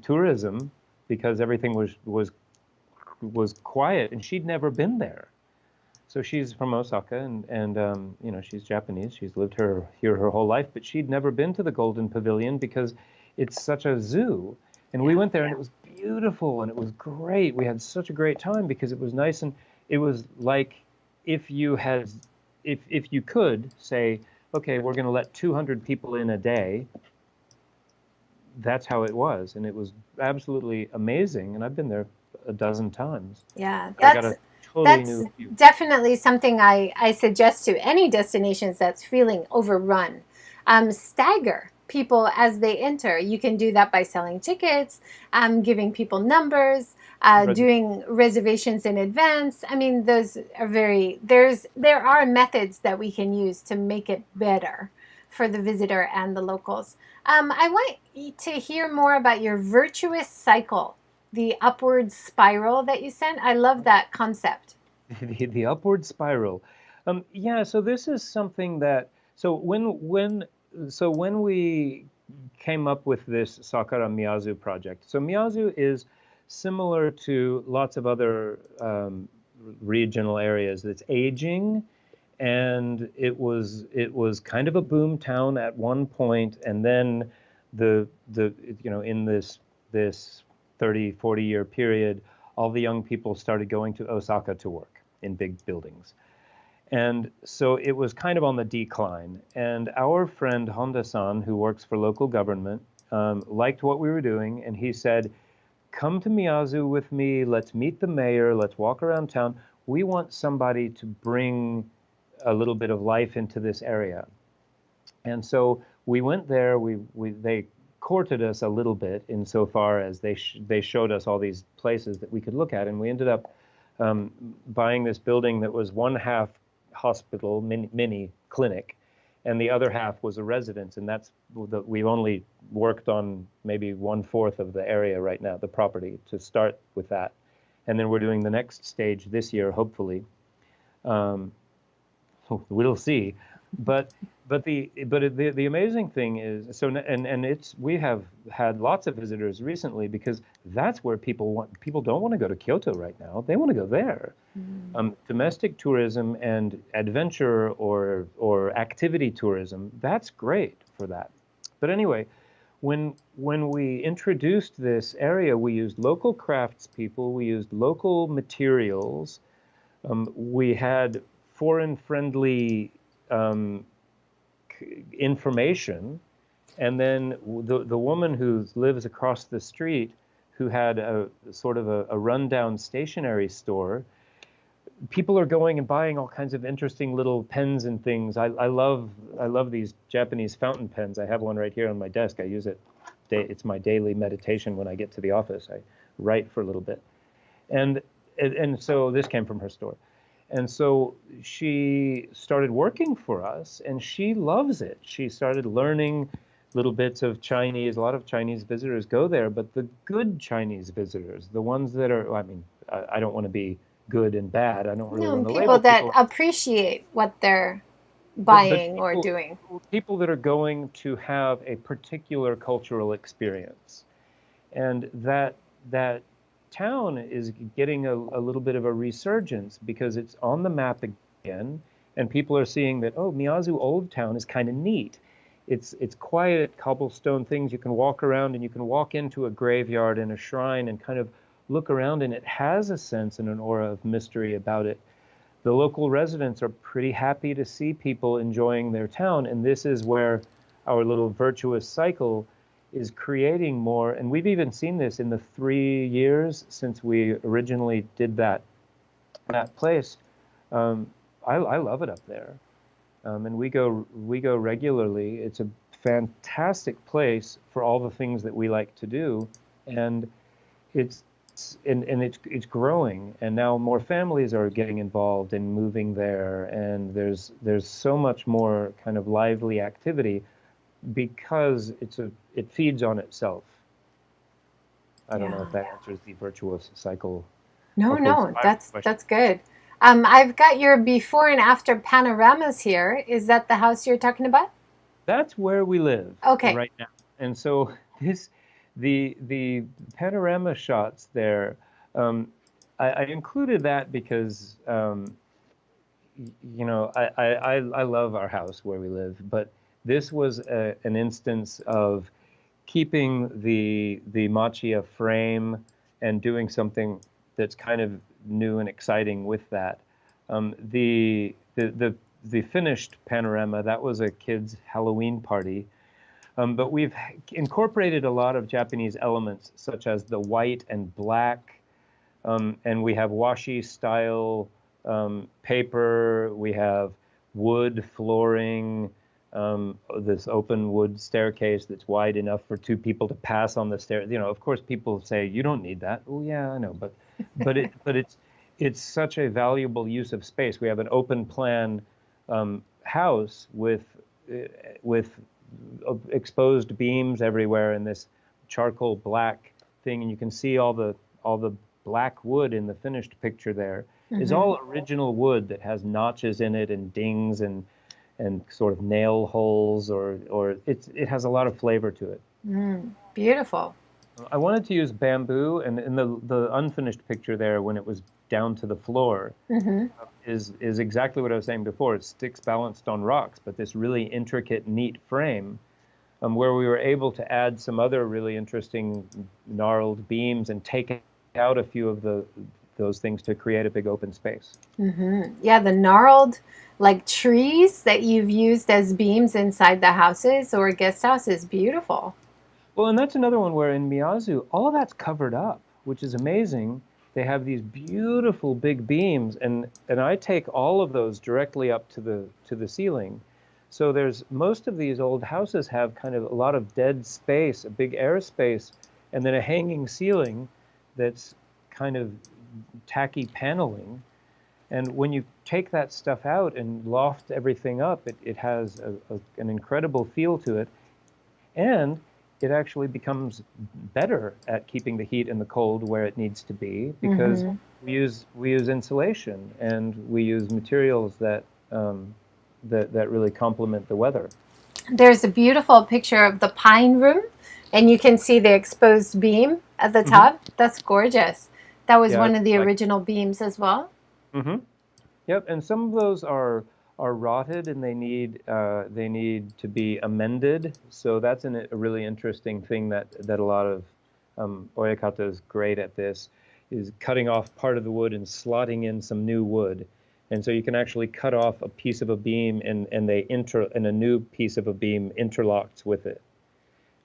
[SPEAKER 2] tourism because everything was quiet, and she'd never been there. So she's from Osaka, and she's Japanese. She's lived here her whole life, but she'd never been to the Golden Pavilion because it's such a zoo. And we
[SPEAKER 1] Yeah.
[SPEAKER 2] went there, and it was beautiful, and it was great. We had such a great time because it was nice, and it was like if you had, if you could say, okay, we're going to let 200 people in a day. That's how it was, and it was absolutely amazing. And I've been there a dozen times.
[SPEAKER 1] Yeah,
[SPEAKER 2] I got a totally
[SPEAKER 1] that's
[SPEAKER 2] new view.
[SPEAKER 1] definitely something I suggest to any destinations that's feeling overrun. Stagger people as they enter. You can do that by selling tickets, giving people numbers, doing reservations in advance. I mean, those are there are methods that we can use to make it better for the visitor and the locals. I want to hear more about your virtuous cycle, the upward spiral that you sent. I love that concept.
[SPEAKER 2] The upward spiral. Yeah, so this is something that when we came up with this Sakara Miyazu project. So Miyazu is similar to lots of other regional areas that's aging, and it was kind of a boom town at one point, and then the in this 30-40 year period, all the young people started going to Osaka to work in big buildings. And so it was kind of on the decline. And our friend Honda-san, who works for local government, liked what we were doing, and he said, "Come to Miyazu with me. Let's meet the mayor. Let's walk around town. We want somebody to bring a little bit of life into this area." And so we went there. They courted us a little bit insofar as they showed us all these places that we could look at, and we ended up buying this building that was one half hospital, mini clinic, and the other half was a residence, and we've only worked on maybe 1/4 of the area right now, the property, to start with that. And then we're doing the next stage this year, hopefully. Um, we'll see. But the amazing thing is, we have had lots of visitors recently, because that's where people don't want to go to Kyoto right now. They want to go there. Domestic tourism and adventure or activity tourism, that's great for that. But anyway, when we introduced this area, we used local craftspeople, we used local materials, we had foreign-friendly information, and then the woman who lives across the street, who had a sort of a rundown stationery store. People are going and buying all kinds of interesting little pens and things. I love these Japanese fountain pens. I have one right here on my desk. I use it. It's my daily meditation when I get to the office. I write for a little bit, and so this came from her store. And so she started working for us, and she loves it. She started learning little bits of Chinese. A lot of Chinese visitors go there, but the good Chinese visitors, the ones that are, I mean, I don't want to be good and bad. I don't really want to
[SPEAKER 1] People
[SPEAKER 2] label
[SPEAKER 1] that
[SPEAKER 2] people.
[SPEAKER 1] appreciate what they're
[SPEAKER 2] But
[SPEAKER 1] buying or doing.
[SPEAKER 2] People that are going to have a particular cultural experience. And that town is getting a little bit of a resurgence, because it's on the map again, and people are seeing that, oh, Miyazu Old Town is kind of neat. It's quiet, cobblestone things. You can walk around, and you can walk into a graveyard and a shrine and kind of look around, and it has a sense and an aura of mystery about it. The local residents are pretty happy to see people enjoying their town, and this is where our little virtuous cycle is creating more. And we've even seen this in the 3 years since we originally did that place. I love it up there, and we go regularly. It's a fantastic place for all the things that we like to do, and it's growing. And now more families are getting involved in moving there, and there's so much more kind of lively activity, because it feeds on itself. I don't know if that answers the virtuous cycle.
[SPEAKER 1] No, that's good. I've got your before and after panoramas here. Is that the house you're talking about?
[SPEAKER 2] That's where we live right now. And so the panorama shots there, I included that because I love our house where we live, but this was an instance of keeping the Machiya frame and doing something that's kind of new and exciting with that. The finished panorama, that was a kid's Halloween party, but we've incorporated a lot of Japanese elements, such as the white and black, and we have washi style paper. We have wood flooring. This open wood staircase that's wide enough for 2 people to pass on the stair. Of course, people say you don't need that. Oh yeah, I know, but it's such a valuable use of space. We have an open plan house with exposed beams everywhere, and this charcoal black thing, and you can see all the black wood in the finished picture there is all original wood that has notches in it and dings and sort of nail holes, or it has a lot of flavor to it.
[SPEAKER 1] Beautiful.
[SPEAKER 2] I wanted to use bamboo, and in the unfinished picture there, when it was down to the floor,
[SPEAKER 1] Mm-hmm.
[SPEAKER 2] is exactly what I was saying before. It's sticks balanced on rocks, but this really intricate, neat frame, where we were able to add some other really interesting gnarled beams and take out a few of those things to create a big open space.
[SPEAKER 1] Mm-hmm. Yeah, the gnarled like trees that you've used as beams inside the houses or guest house is beautiful.
[SPEAKER 2] Well, and that's another one where in Miyazu, all of that's covered up, which is amazing. They have these beautiful big beams, and I take all of those directly up to the ceiling. So there's most of these old houses have kind of a lot of dead space, a big air space, and then a hanging ceiling that's kind of tacky paneling. And when you take that stuff out and loft everything up, it has an incredible feel to it. And it actually becomes better at keeping the heat and the cold where it needs to be because
[SPEAKER 1] Mm-hmm.
[SPEAKER 2] we use insulation and we use materials that really complement the weather.
[SPEAKER 1] There's a beautiful picture of the pine room, and you can see the exposed beam at the
[SPEAKER 2] Hmm.
[SPEAKER 1] top. That's gorgeous. That was
[SPEAKER 2] Yeah,
[SPEAKER 1] one of the
[SPEAKER 2] like
[SPEAKER 1] original beams as well.
[SPEAKER 2] hmm yep. And some of those are rotted and they need to be amended. So that's a really interesting thing that a lot of Oyakata is great at this is cutting off part of the wood and slotting in some new wood. And so you can actually cut off a piece of a beam and a new piece of a beam interlocks with it.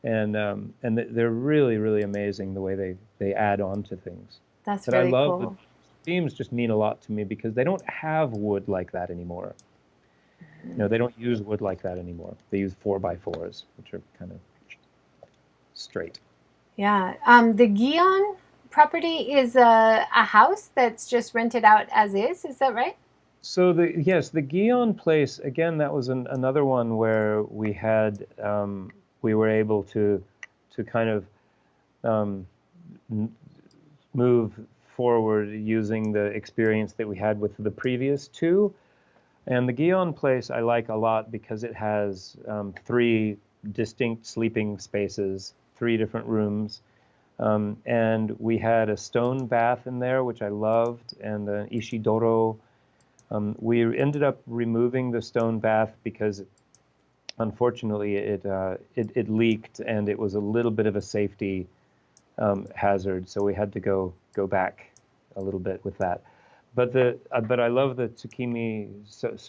[SPEAKER 2] And they're really, really amazing the way they add on to things.
[SPEAKER 1] That's
[SPEAKER 2] But I
[SPEAKER 1] really
[SPEAKER 2] love the
[SPEAKER 1] cool.
[SPEAKER 2] beams just mean a lot to me because they don't have wood like that anymore. They don't use wood like that anymore. They use 4x4s, which are kind of straight.
[SPEAKER 1] Yeah. The Gion property is a house that's just rented out as is. Is that right?
[SPEAKER 2] So the Guion place again. That was another one where we were able to kind of um, move forward using the experience that we had with the previous two. And the Guion place I like a lot because it has three distinct sleeping spaces, three different rooms. And we had a stone bath in there, which I loved, and an ishidoro. We ended up removing the stone bath because unfortunately it leaked and it was a little bit of a safety hazard, so we had to go back a little bit with that. But I love the tsukimi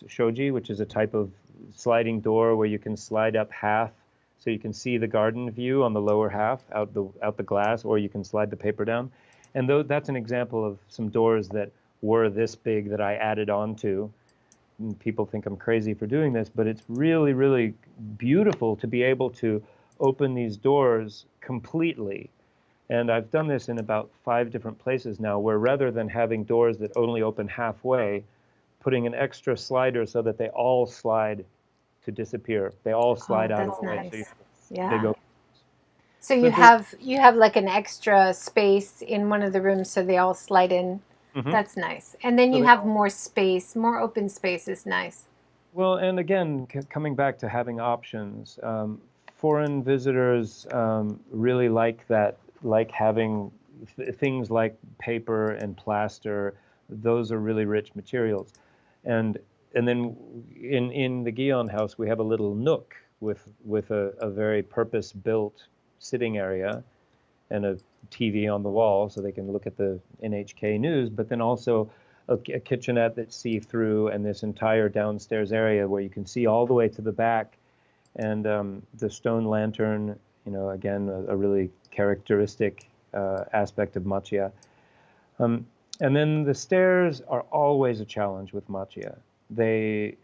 [SPEAKER 2] shoji, which is a type of sliding door where you can slide up half, so you can see the garden view on the lower half out the glass, or you can slide the paper down. And though that's an example of some doors that were this big that I added on to. And people think I'm crazy for doing this, but it's really, really beautiful to be able to open these doors completely. And I've done this in about 5 different places now, where rather than having doors that only open halfway, putting an extra slider so that they all slide to disappear. They all slide
[SPEAKER 1] Oh,
[SPEAKER 2] out of
[SPEAKER 1] that's
[SPEAKER 2] the way, so you
[SPEAKER 1] nice.
[SPEAKER 2] have big
[SPEAKER 1] Yeah.
[SPEAKER 2] open.
[SPEAKER 1] So
[SPEAKER 2] But the
[SPEAKER 1] you have like an extra space in one of the rooms so they all slide in.
[SPEAKER 2] mhm.
[SPEAKER 1] That's nice. And then
[SPEAKER 2] So
[SPEAKER 1] you
[SPEAKER 2] they
[SPEAKER 1] have
[SPEAKER 2] all
[SPEAKER 1] more space, more open space is nice.
[SPEAKER 2] well, and again, coming back to having options, foreign visitors really like that, like having things like paper and plaster. Those are really rich materials, and and then in the Guion house we have a little nook with a very purpose-built sitting area and a TV on the wall so they can look at the NHK news, but then also a kitchenette that's see-through and this entire downstairs area where you can see all the way to the back and the stone lantern, again, a really characteristic aspect of Machiya. Um, and then the stairs are always a challenge with Machiya. They,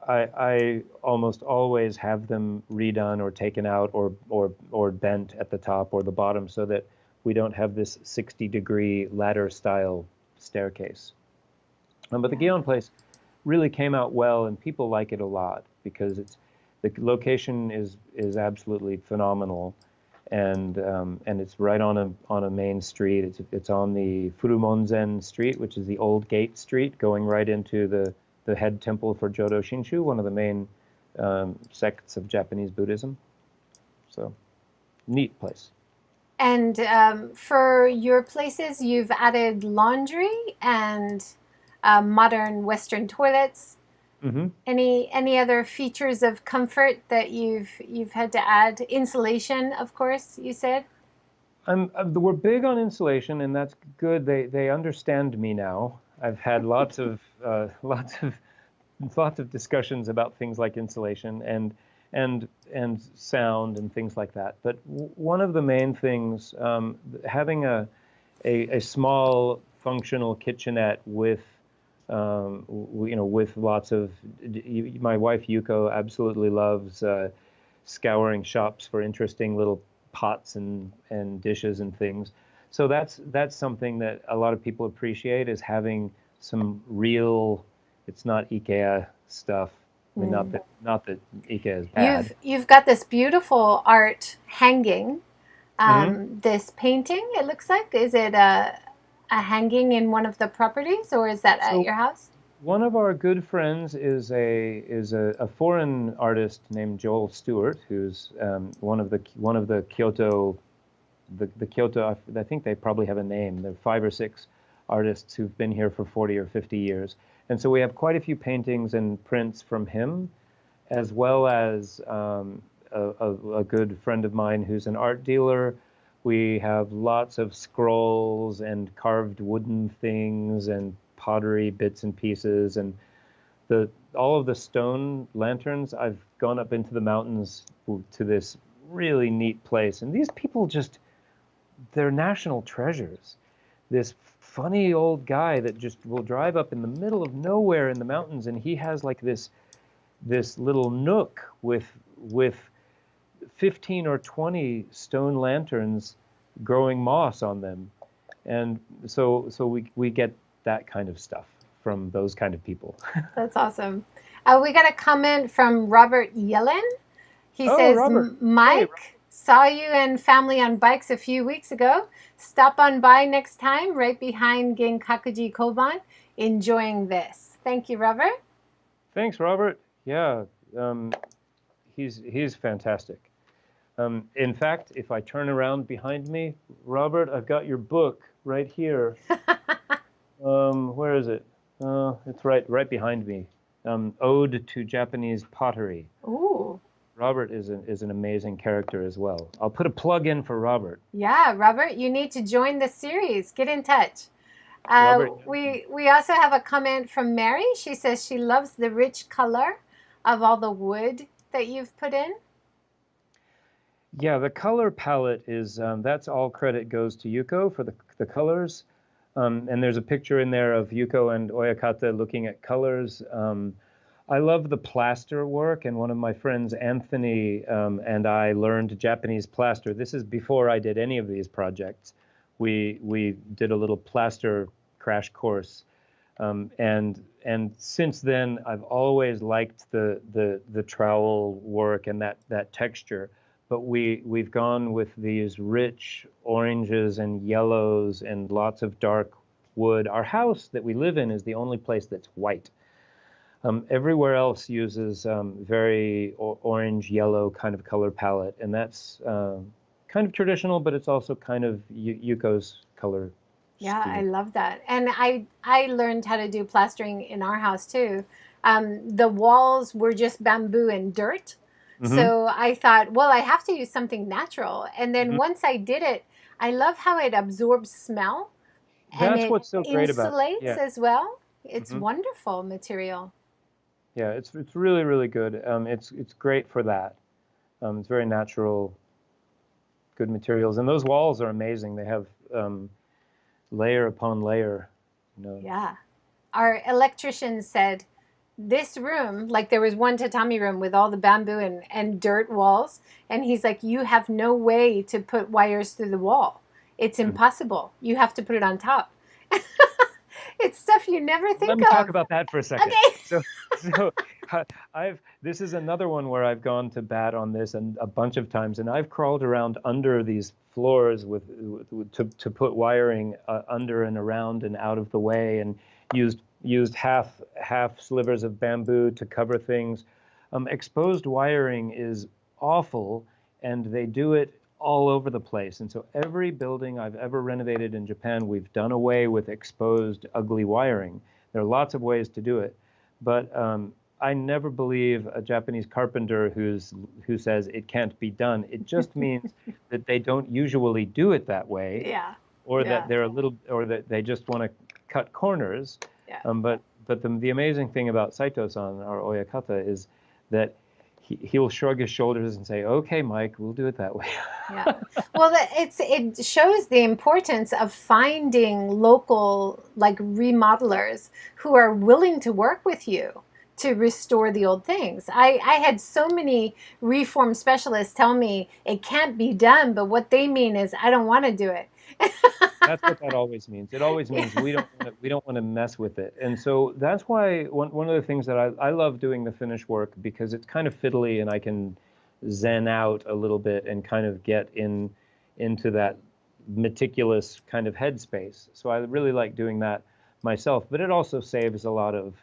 [SPEAKER 2] I almost always have them redone or taken out or bent at the top or the bottom so that we don't have this 60-degree ladder style staircase. But the
[SPEAKER 1] Yeah.
[SPEAKER 2] Guion place really came out well, and people like it a lot because the location is absolutely phenomenal, and it's right on a main street. It's on the Furumonzen Street, which is the old gate street, going right into the head temple for Jodo Shinshu, one of the main sects of Japanese Buddhism. So neat place.
[SPEAKER 1] And for your places, you've added laundry and modern Western toilets.
[SPEAKER 2] Hmm.
[SPEAKER 1] Any other features of comfort that you've had to add? Insulation, of course, you said.
[SPEAKER 2] We're big on insulation, and that's good. They understand me now. I've had lots of discussions about things like insulation and sound and things like that. But one of the main things, having a small functional kitchenette with with lots of my wife Yuko absolutely loves scouring shops for interesting little pots and dishes and things. So that's something that a lot of people appreciate is having some real, it's not IKEA stuff. I mean,
[SPEAKER 1] Mm.
[SPEAKER 2] not that IKEA is bad.
[SPEAKER 1] You've got this beautiful art hanging.
[SPEAKER 2] Hmm.
[SPEAKER 1] This painting, it looks like, is it a hanging in one of the properties, or is that at
[SPEAKER 2] So
[SPEAKER 1] your house?
[SPEAKER 2] one of our good friends is a foreign artist named Joel Stewart, who's one of the Kyoto the Kyoto. I think they probably have a name. There are 5 or 6 artists who've been here for 40 or 50 years, and so we have quite a few paintings and prints from him, as well as a good friend of mine who's an art dealer. We have lots of scrolls and carved wooden things and pottery bits and pieces and the all of the stone lanterns. I've gone up into the mountains to this really neat place, and these people just they're national treasures. This funny old guy that just will drive up in the middle of nowhere in the mountains, and he has like this little nook with 15 or 20 stone lanterns growing moss on them. And so we get that kind of stuff from those kind of people.
[SPEAKER 1] That's awesome. We got a comment from Robert Yellen. He
[SPEAKER 2] Oh,
[SPEAKER 1] says,
[SPEAKER 2] Robert. Hey,
[SPEAKER 1] Mike, saw you and family on bikes a few weeks ago. Stop on by next time, right behind Genkakuji Koban. Enjoying this. Thank you, Robert.
[SPEAKER 2] thanks, Robert. Yeah, um, he's fantastic. In fact, if I turn around behind me, Robert, I've got your book right here. Where is it? It's right behind me. Ode to Japanese Pottery.
[SPEAKER 1] Ooh,
[SPEAKER 2] Robert is an amazing character as well. I'll put a plug in for Robert.
[SPEAKER 1] yeah, Robert, you need to join the series. Get in touch.
[SPEAKER 2] Robert,
[SPEAKER 1] We also have a comment from Mary. She says she loves the rich color of all the wood that you've put in.
[SPEAKER 2] yeah, the color palette is that's all credit goes to Yuko for the colors. And there's a picture in there of Yuko and Oyakata looking at colors. I love the plaster work, and one of my friends, Anthony, and I learned Japanese plaster. This is before I did any of these projects. We did a little plaster crash course, and since then I've always liked the trowel work and that texture. But we've gone with these rich oranges and yellows and lots of dark wood. Our house that we live in is the only place that's white. Everywhere else uses very orange, yellow kind of color palette, and that's kind of traditional, but it's also kind of Yuko's color
[SPEAKER 1] Yeah, I
[SPEAKER 2] scheme.
[SPEAKER 1] love that. And I learned how to do plastering in our house too. The walls were just bamboo and dirt.
[SPEAKER 2] Hmm.
[SPEAKER 1] So I thought, well, I have to use something natural. And then
[SPEAKER 2] Hmm.
[SPEAKER 1] once I did it, I love how it absorbs smell and
[SPEAKER 2] That's
[SPEAKER 1] it
[SPEAKER 2] what's so great about it.
[SPEAKER 1] insulates
[SPEAKER 2] Yeah.
[SPEAKER 1] as well. It's
[SPEAKER 2] Hmm.
[SPEAKER 1] wonderful material.
[SPEAKER 2] Yeah, it's really really good. It's great for that. It's very natural, good materials, and those walls are amazing. They have layer upon layer. You know.
[SPEAKER 1] Yeah. Our electrician said this room, like there was one tatami room with all the bamboo and dirt walls, and he's like, you have no way to put wires through the wall. It's
[SPEAKER 2] Mhm.
[SPEAKER 1] impossible. You have to put it on top. It's stuff you never
[SPEAKER 2] Let
[SPEAKER 1] think
[SPEAKER 2] me talk
[SPEAKER 1] of.
[SPEAKER 2] about that for a second.
[SPEAKER 1] Okay.
[SPEAKER 2] So I've this is another one where I've gone to bat on this and a bunch of times, and I've crawled around under these floors to put wiring under and around and out of the way, and used half slivers of bamboo to cover things. Exposed wiring is awful, and they do it all over the place. And so every building I've ever renovated in Japan, we've done away with exposed, ugly wiring. There are lots of ways to do it. But I never believe a Japanese carpenter who says it can't be done. It just means that they don't usually do it that way,
[SPEAKER 1] Yeah.
[SPEAKER 2] or that
[SPEAKER 1] Yeah.
[SPEAKER 2] they're a little, or that they just want to cut corners.
[SPEAKER 1] Yeah.
[SPEAKER 2] But the amazing thing about Saito-san, our oyakata, is that he'll shrug his shoulders and say, "Okay, Mike, we'll do it that way."
[SPEAKER 1] Yeah. Well, it shows the importance of finding local like remodelers who are willing to work with you to restore the old things. I had so many reform specialists tell me it can't be done, but what they mean is I don't want to do it.
[SPEAKER 2] That's what that always means. It always means we don't want to mess with it. And so that's why one of the things that I love doing the finish work, because it's kind of fiddly and I can zen out a little bit and kind of get into that meticulous kind of headspace. So I really like doing that myself, but it also saves a lot of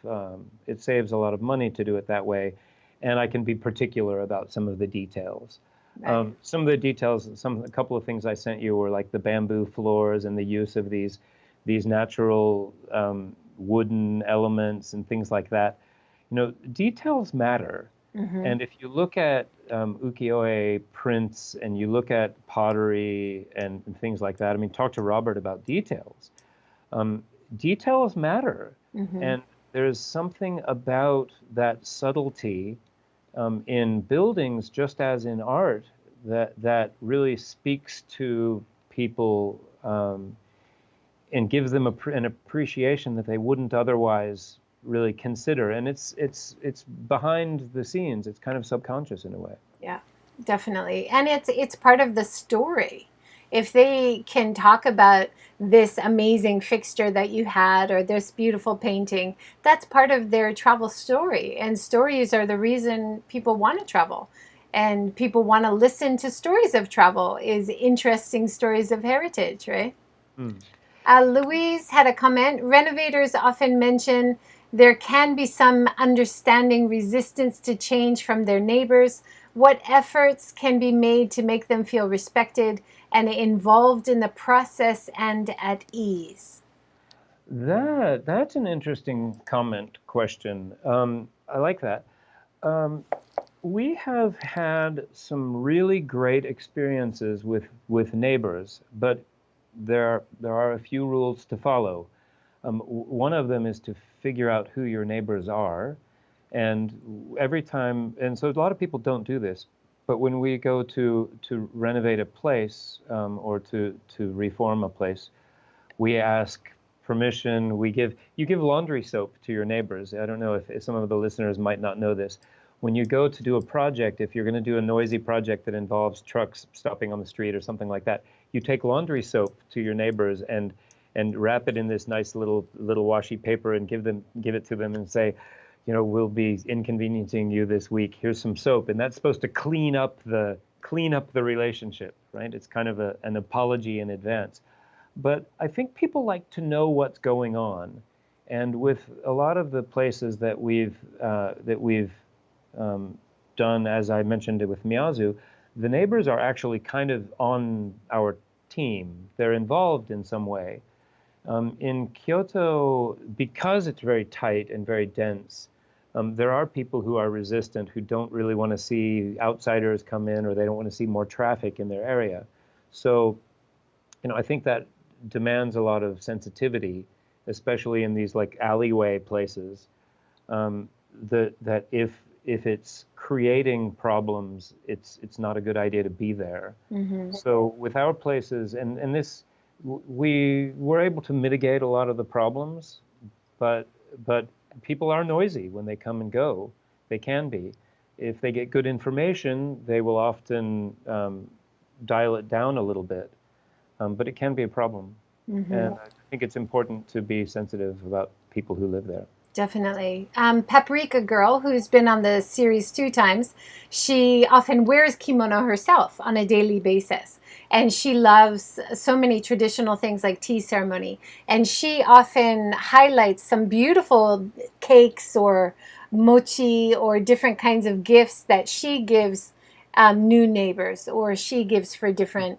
[SPEAKER 2] money to do it that way, and I can be particular about some of the details.
[SPEAKER 1] Right.
[SPEAKER 2] Some of the details, a couple of things I sent you were like the bamboo floors and the use of these natural wooden elements and things like that. You know, details matter. And if you look at ukiyo-e prints and you look at pottery and things like that, I mean, talk to Robert about details. Details matter. And there's something about that subtlety in buildings, just as in art, that really speaks to people and gives them an appreciation that they wouldn't otherwise really consider. And it's behind the scenes. It's kind of subconscious in a way.
[SPEAKER 1] Yeah, definitely. And it's part of the story. If they can talk about this amazing fixture that you had or this beautiful painting, that's part of their travel story. And stories are the reason people want to travel. And people want to listen to stories of travel, is interesting stories of heritage, right?
[SPEAKER 2] Hmm.
[SPEAKER 1] Louise had a comment. Renovators often mention there can be some understanding resistance to change from their neighbors. What efforts can be made to make them feel respected and involved in the process and at ease?
[SPEAKER 2] That's an interesting question. I like that. Um, we have had some really great experiences with neighbors, but there are a few rules to follow. One of them is to figure out who your neighbors are, and every time, and so a lot of people don't do this, but when we go to renovate a place or to reform a place, we ask permission. You give laundry soap to your neighbors. I don't know if some of the listeners might not know this. When you go to do a project, if you're going to do a noisy project that involves trucks stopping on the street or something like that, you take laundry soap to your neighbors and wrap it in this nice little washi paper and give it to them and say, you know, we'll be inconveniencing you this week. Here's some soap, and that's supposed to clean up the relationship, right? It's kind of an apology in advance. But I think people like to know what's going on, and with a lot of the places that we've done, as I mentioned it with Miyazu, the neighbors are actually kind of on our team. They're involved in some way. In Kyoto, because it's very tight and very dense, there are people who are resistant, who don't really want to see outsiders come in, or they don't want to see more traffic in their area. So, you know, I think that demands a lot of sensitivity, especially in these like alleyway places. That if it's creating problems, it's not a good idea to be there. So with our places, and this, we were able to mitigate a lot of the problems, but people are noisy when they come and go. They can be. If they get good information, they will often dial it down a little bit, but it can be a problem. And I think it's important to be sensitive about people who live there.
[SPEAKER 1] Definitely. Paprika Girl, who's been on the series 2 times, she often wears kimono herself on a daily basis. And she loves so many traditional things like tea ceremony. And she often highlights some beautiful cakes or mochi or different kinds of gifts that she gives new neighbors, or she gives for different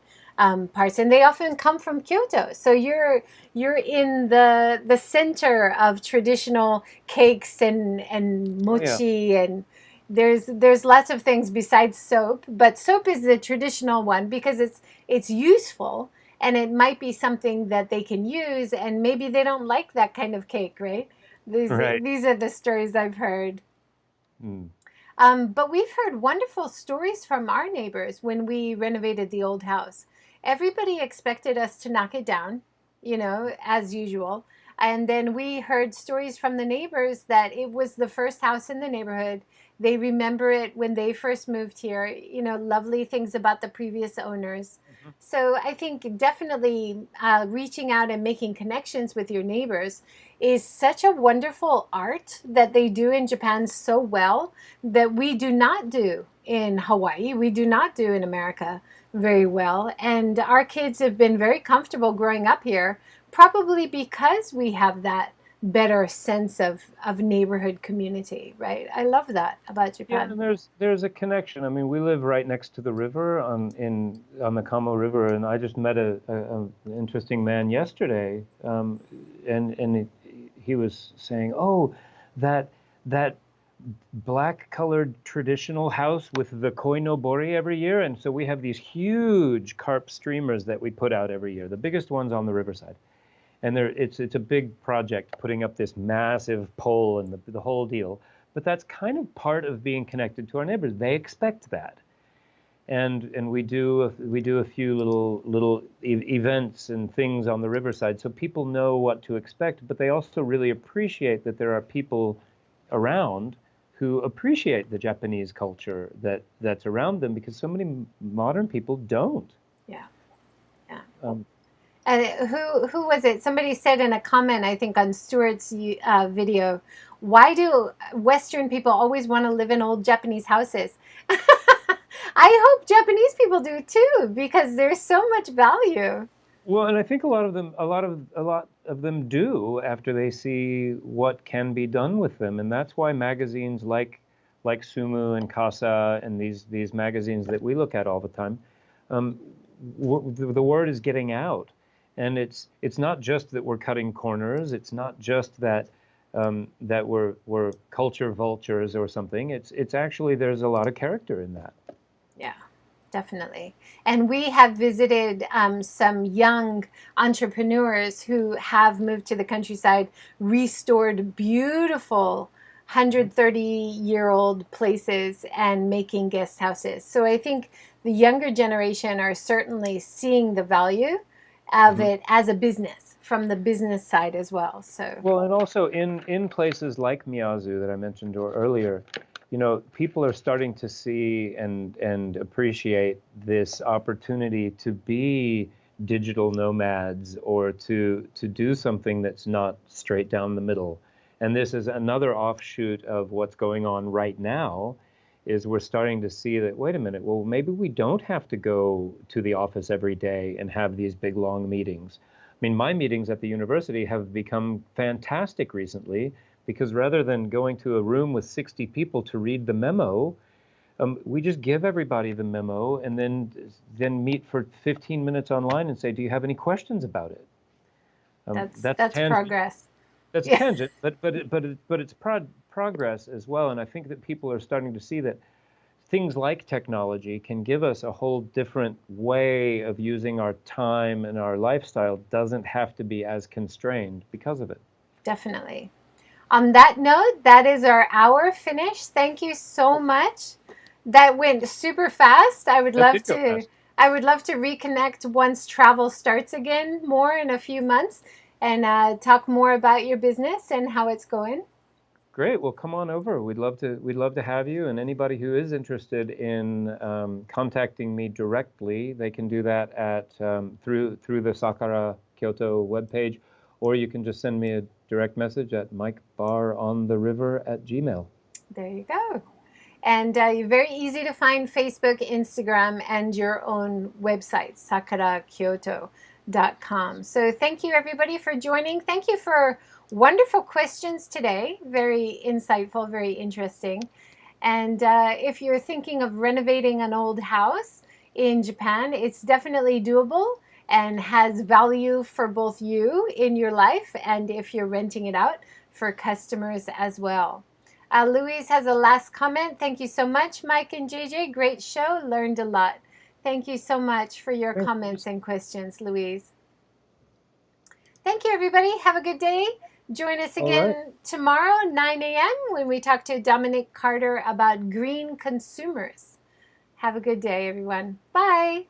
[SPEAKER 1] parts, and they often come from Kyoto. So you're in the center of traditional cakes and
[SPEAKER 2] Oh yeah.
[SPEAKER 1] mochi, and there's lots of things besides soap, but soap is the traditional one because it's useful, and it might be something that they can use, and maybe they don't like that kind of cake, right?
[SPEAKER 2] Right.
[SPEAKER 1] These are the stories I've heard.
[SPEAKER 2] Mm.
[SPEAKER 1] But we've heard wonderful stories from our neighbors when we renovated the old house. Everybody expected us to knock it down, as usual. And then we heard stories from the neighbors that it was the first house in the neighborhood. They remember it when they first moved here, lovely things about the previous owners.
[SPEAKER 2] Mhm.
[SPEAKER 1] So I think definitely reaching out and making connections with your neighbors is such a wonderful art that they do in Japan so well that we do not do in Hawaii. We do not do in America very well. And our kids have been very comfortable growing up here, probably because we have that better sense of neighborhood community, right? I love that about
[SPEAKER 2] Yeah,
[SPEAKER 1] Japan.
[SPEAKER 2] and there's a connection. I mean, we live right next to the river on the Kamo River, and I just met an interesting man yesterday, and he was saying, "Oh, that that black colored traditional house with the koi no bori every year," and so we have these huge carp streamers that we put out every year, the biggest ones on the riverside. And it's a big project putting up this massive pole and the whole deal. But that's kind of part of being connected to our neighbors. They expect that, and we do a few little events and things on the riverside, so people know what to expect. But they also really appreciate that there are people around who appreciate the Japanese culture that's around them, because so many modern people don't.
[SPEAKER 1] Yeah, yeah.
[SPEAKER 2] Um,
[SPEAKER 1] Who was it? Somebody said in a comment, I think on Stuart's video, why do Western people always want to live in old Japanese houses? I hope Japanese people do too, because there's so much value.
[SPEAKER 2] Well, and I think a lot of them do after they see what can be done with them, and that's why magazines like Sumu and Casa and these magazines that we look at all the time, um, the word is getting out, and it's not just that we're cutting corners, it's not just that we're culture vultures or something. It's actually there's a lot of character in that.
[SPEAKER 1] Yeah, definitely. And we have visited some young entrepreneurs who have moved to the countryside, restored beautiful
[SPEAKER 2] Mhm.
[SPEAKER 1] 130-year-old places and making guest houses. So I think the younger generation are certainly seeing the value of
[SPEAKER 2] Mhm.
[SPEAKER 1] it as a business from the business side as well. So,
[SPEAKER 2] Well, and also in places like Miyazu that I mentioned earlier, people are starting to see and appreciate this opportunity to be digital nomads, or to do something that's not straight down the middle. And this is another offshoot of what's going on right now, is we're starting to see that, wait a minute, well, maybe we don't have to go to the office every day and have these big long meetings. I mean, my meetings at the university have become fantastic recently, because rather than going to a room with 60 people to read the memo, we just give everybody the memo and then meet for 15 minutes online and say, "Do you have any questions about it?" That's
[SPEAKER 1] that's
[SPEAKER 2] tangent.
[SPEAKER 1] progress.
[SPEAKER 2] That's a
[SPEAKER 1] Yeah.
[SPEAKER 2] tangent, but it's progress as well. And I think that people are starting to see that things like technology can give us a whole different way of using our time, and our lifestyle doesn't have to be as constrained because of it.
[SPEAKER 1] Definitely. On that note, that is our hour finished. Thank you so much. That went super fast.
[SPEAKER 2] That did go fast.
[SPEAKER 1] I would love to reconnect once travel starts again more in a few months and talk more about your business and how it's going.
[SPEAKER 2] Great. Well, come on over. We'd love to have you. And anybody who is interested in contacting me directly, they can do that at through the Sakara Kyoto webpage, or you can just send me a direct message at mikebarrontheriver@gmail.
[SPEAKER 1] There you go. And you're very easy to find Facebook, Instagram, and your own website, SAKARA-KYOTO.com. So thank you, everybody, for joining. Thank you for wonderful questions today. Very insightful, very interesting. And if you're thinking of renovating an old house in Japan, it's definitely doable and has value for both you in your life and if you're renting it out for customers as well. Louise has a last comment. Thank you so much, Mike and JJ. Great show. Learned a lot. Thank you so much for your comments and questions, Louise. Thank you, everybody. Have a good day. Join us again tomorrow, 9 a.m., when we talk to Dominic Carter about green consumers. Have a good day, everyone. Bye.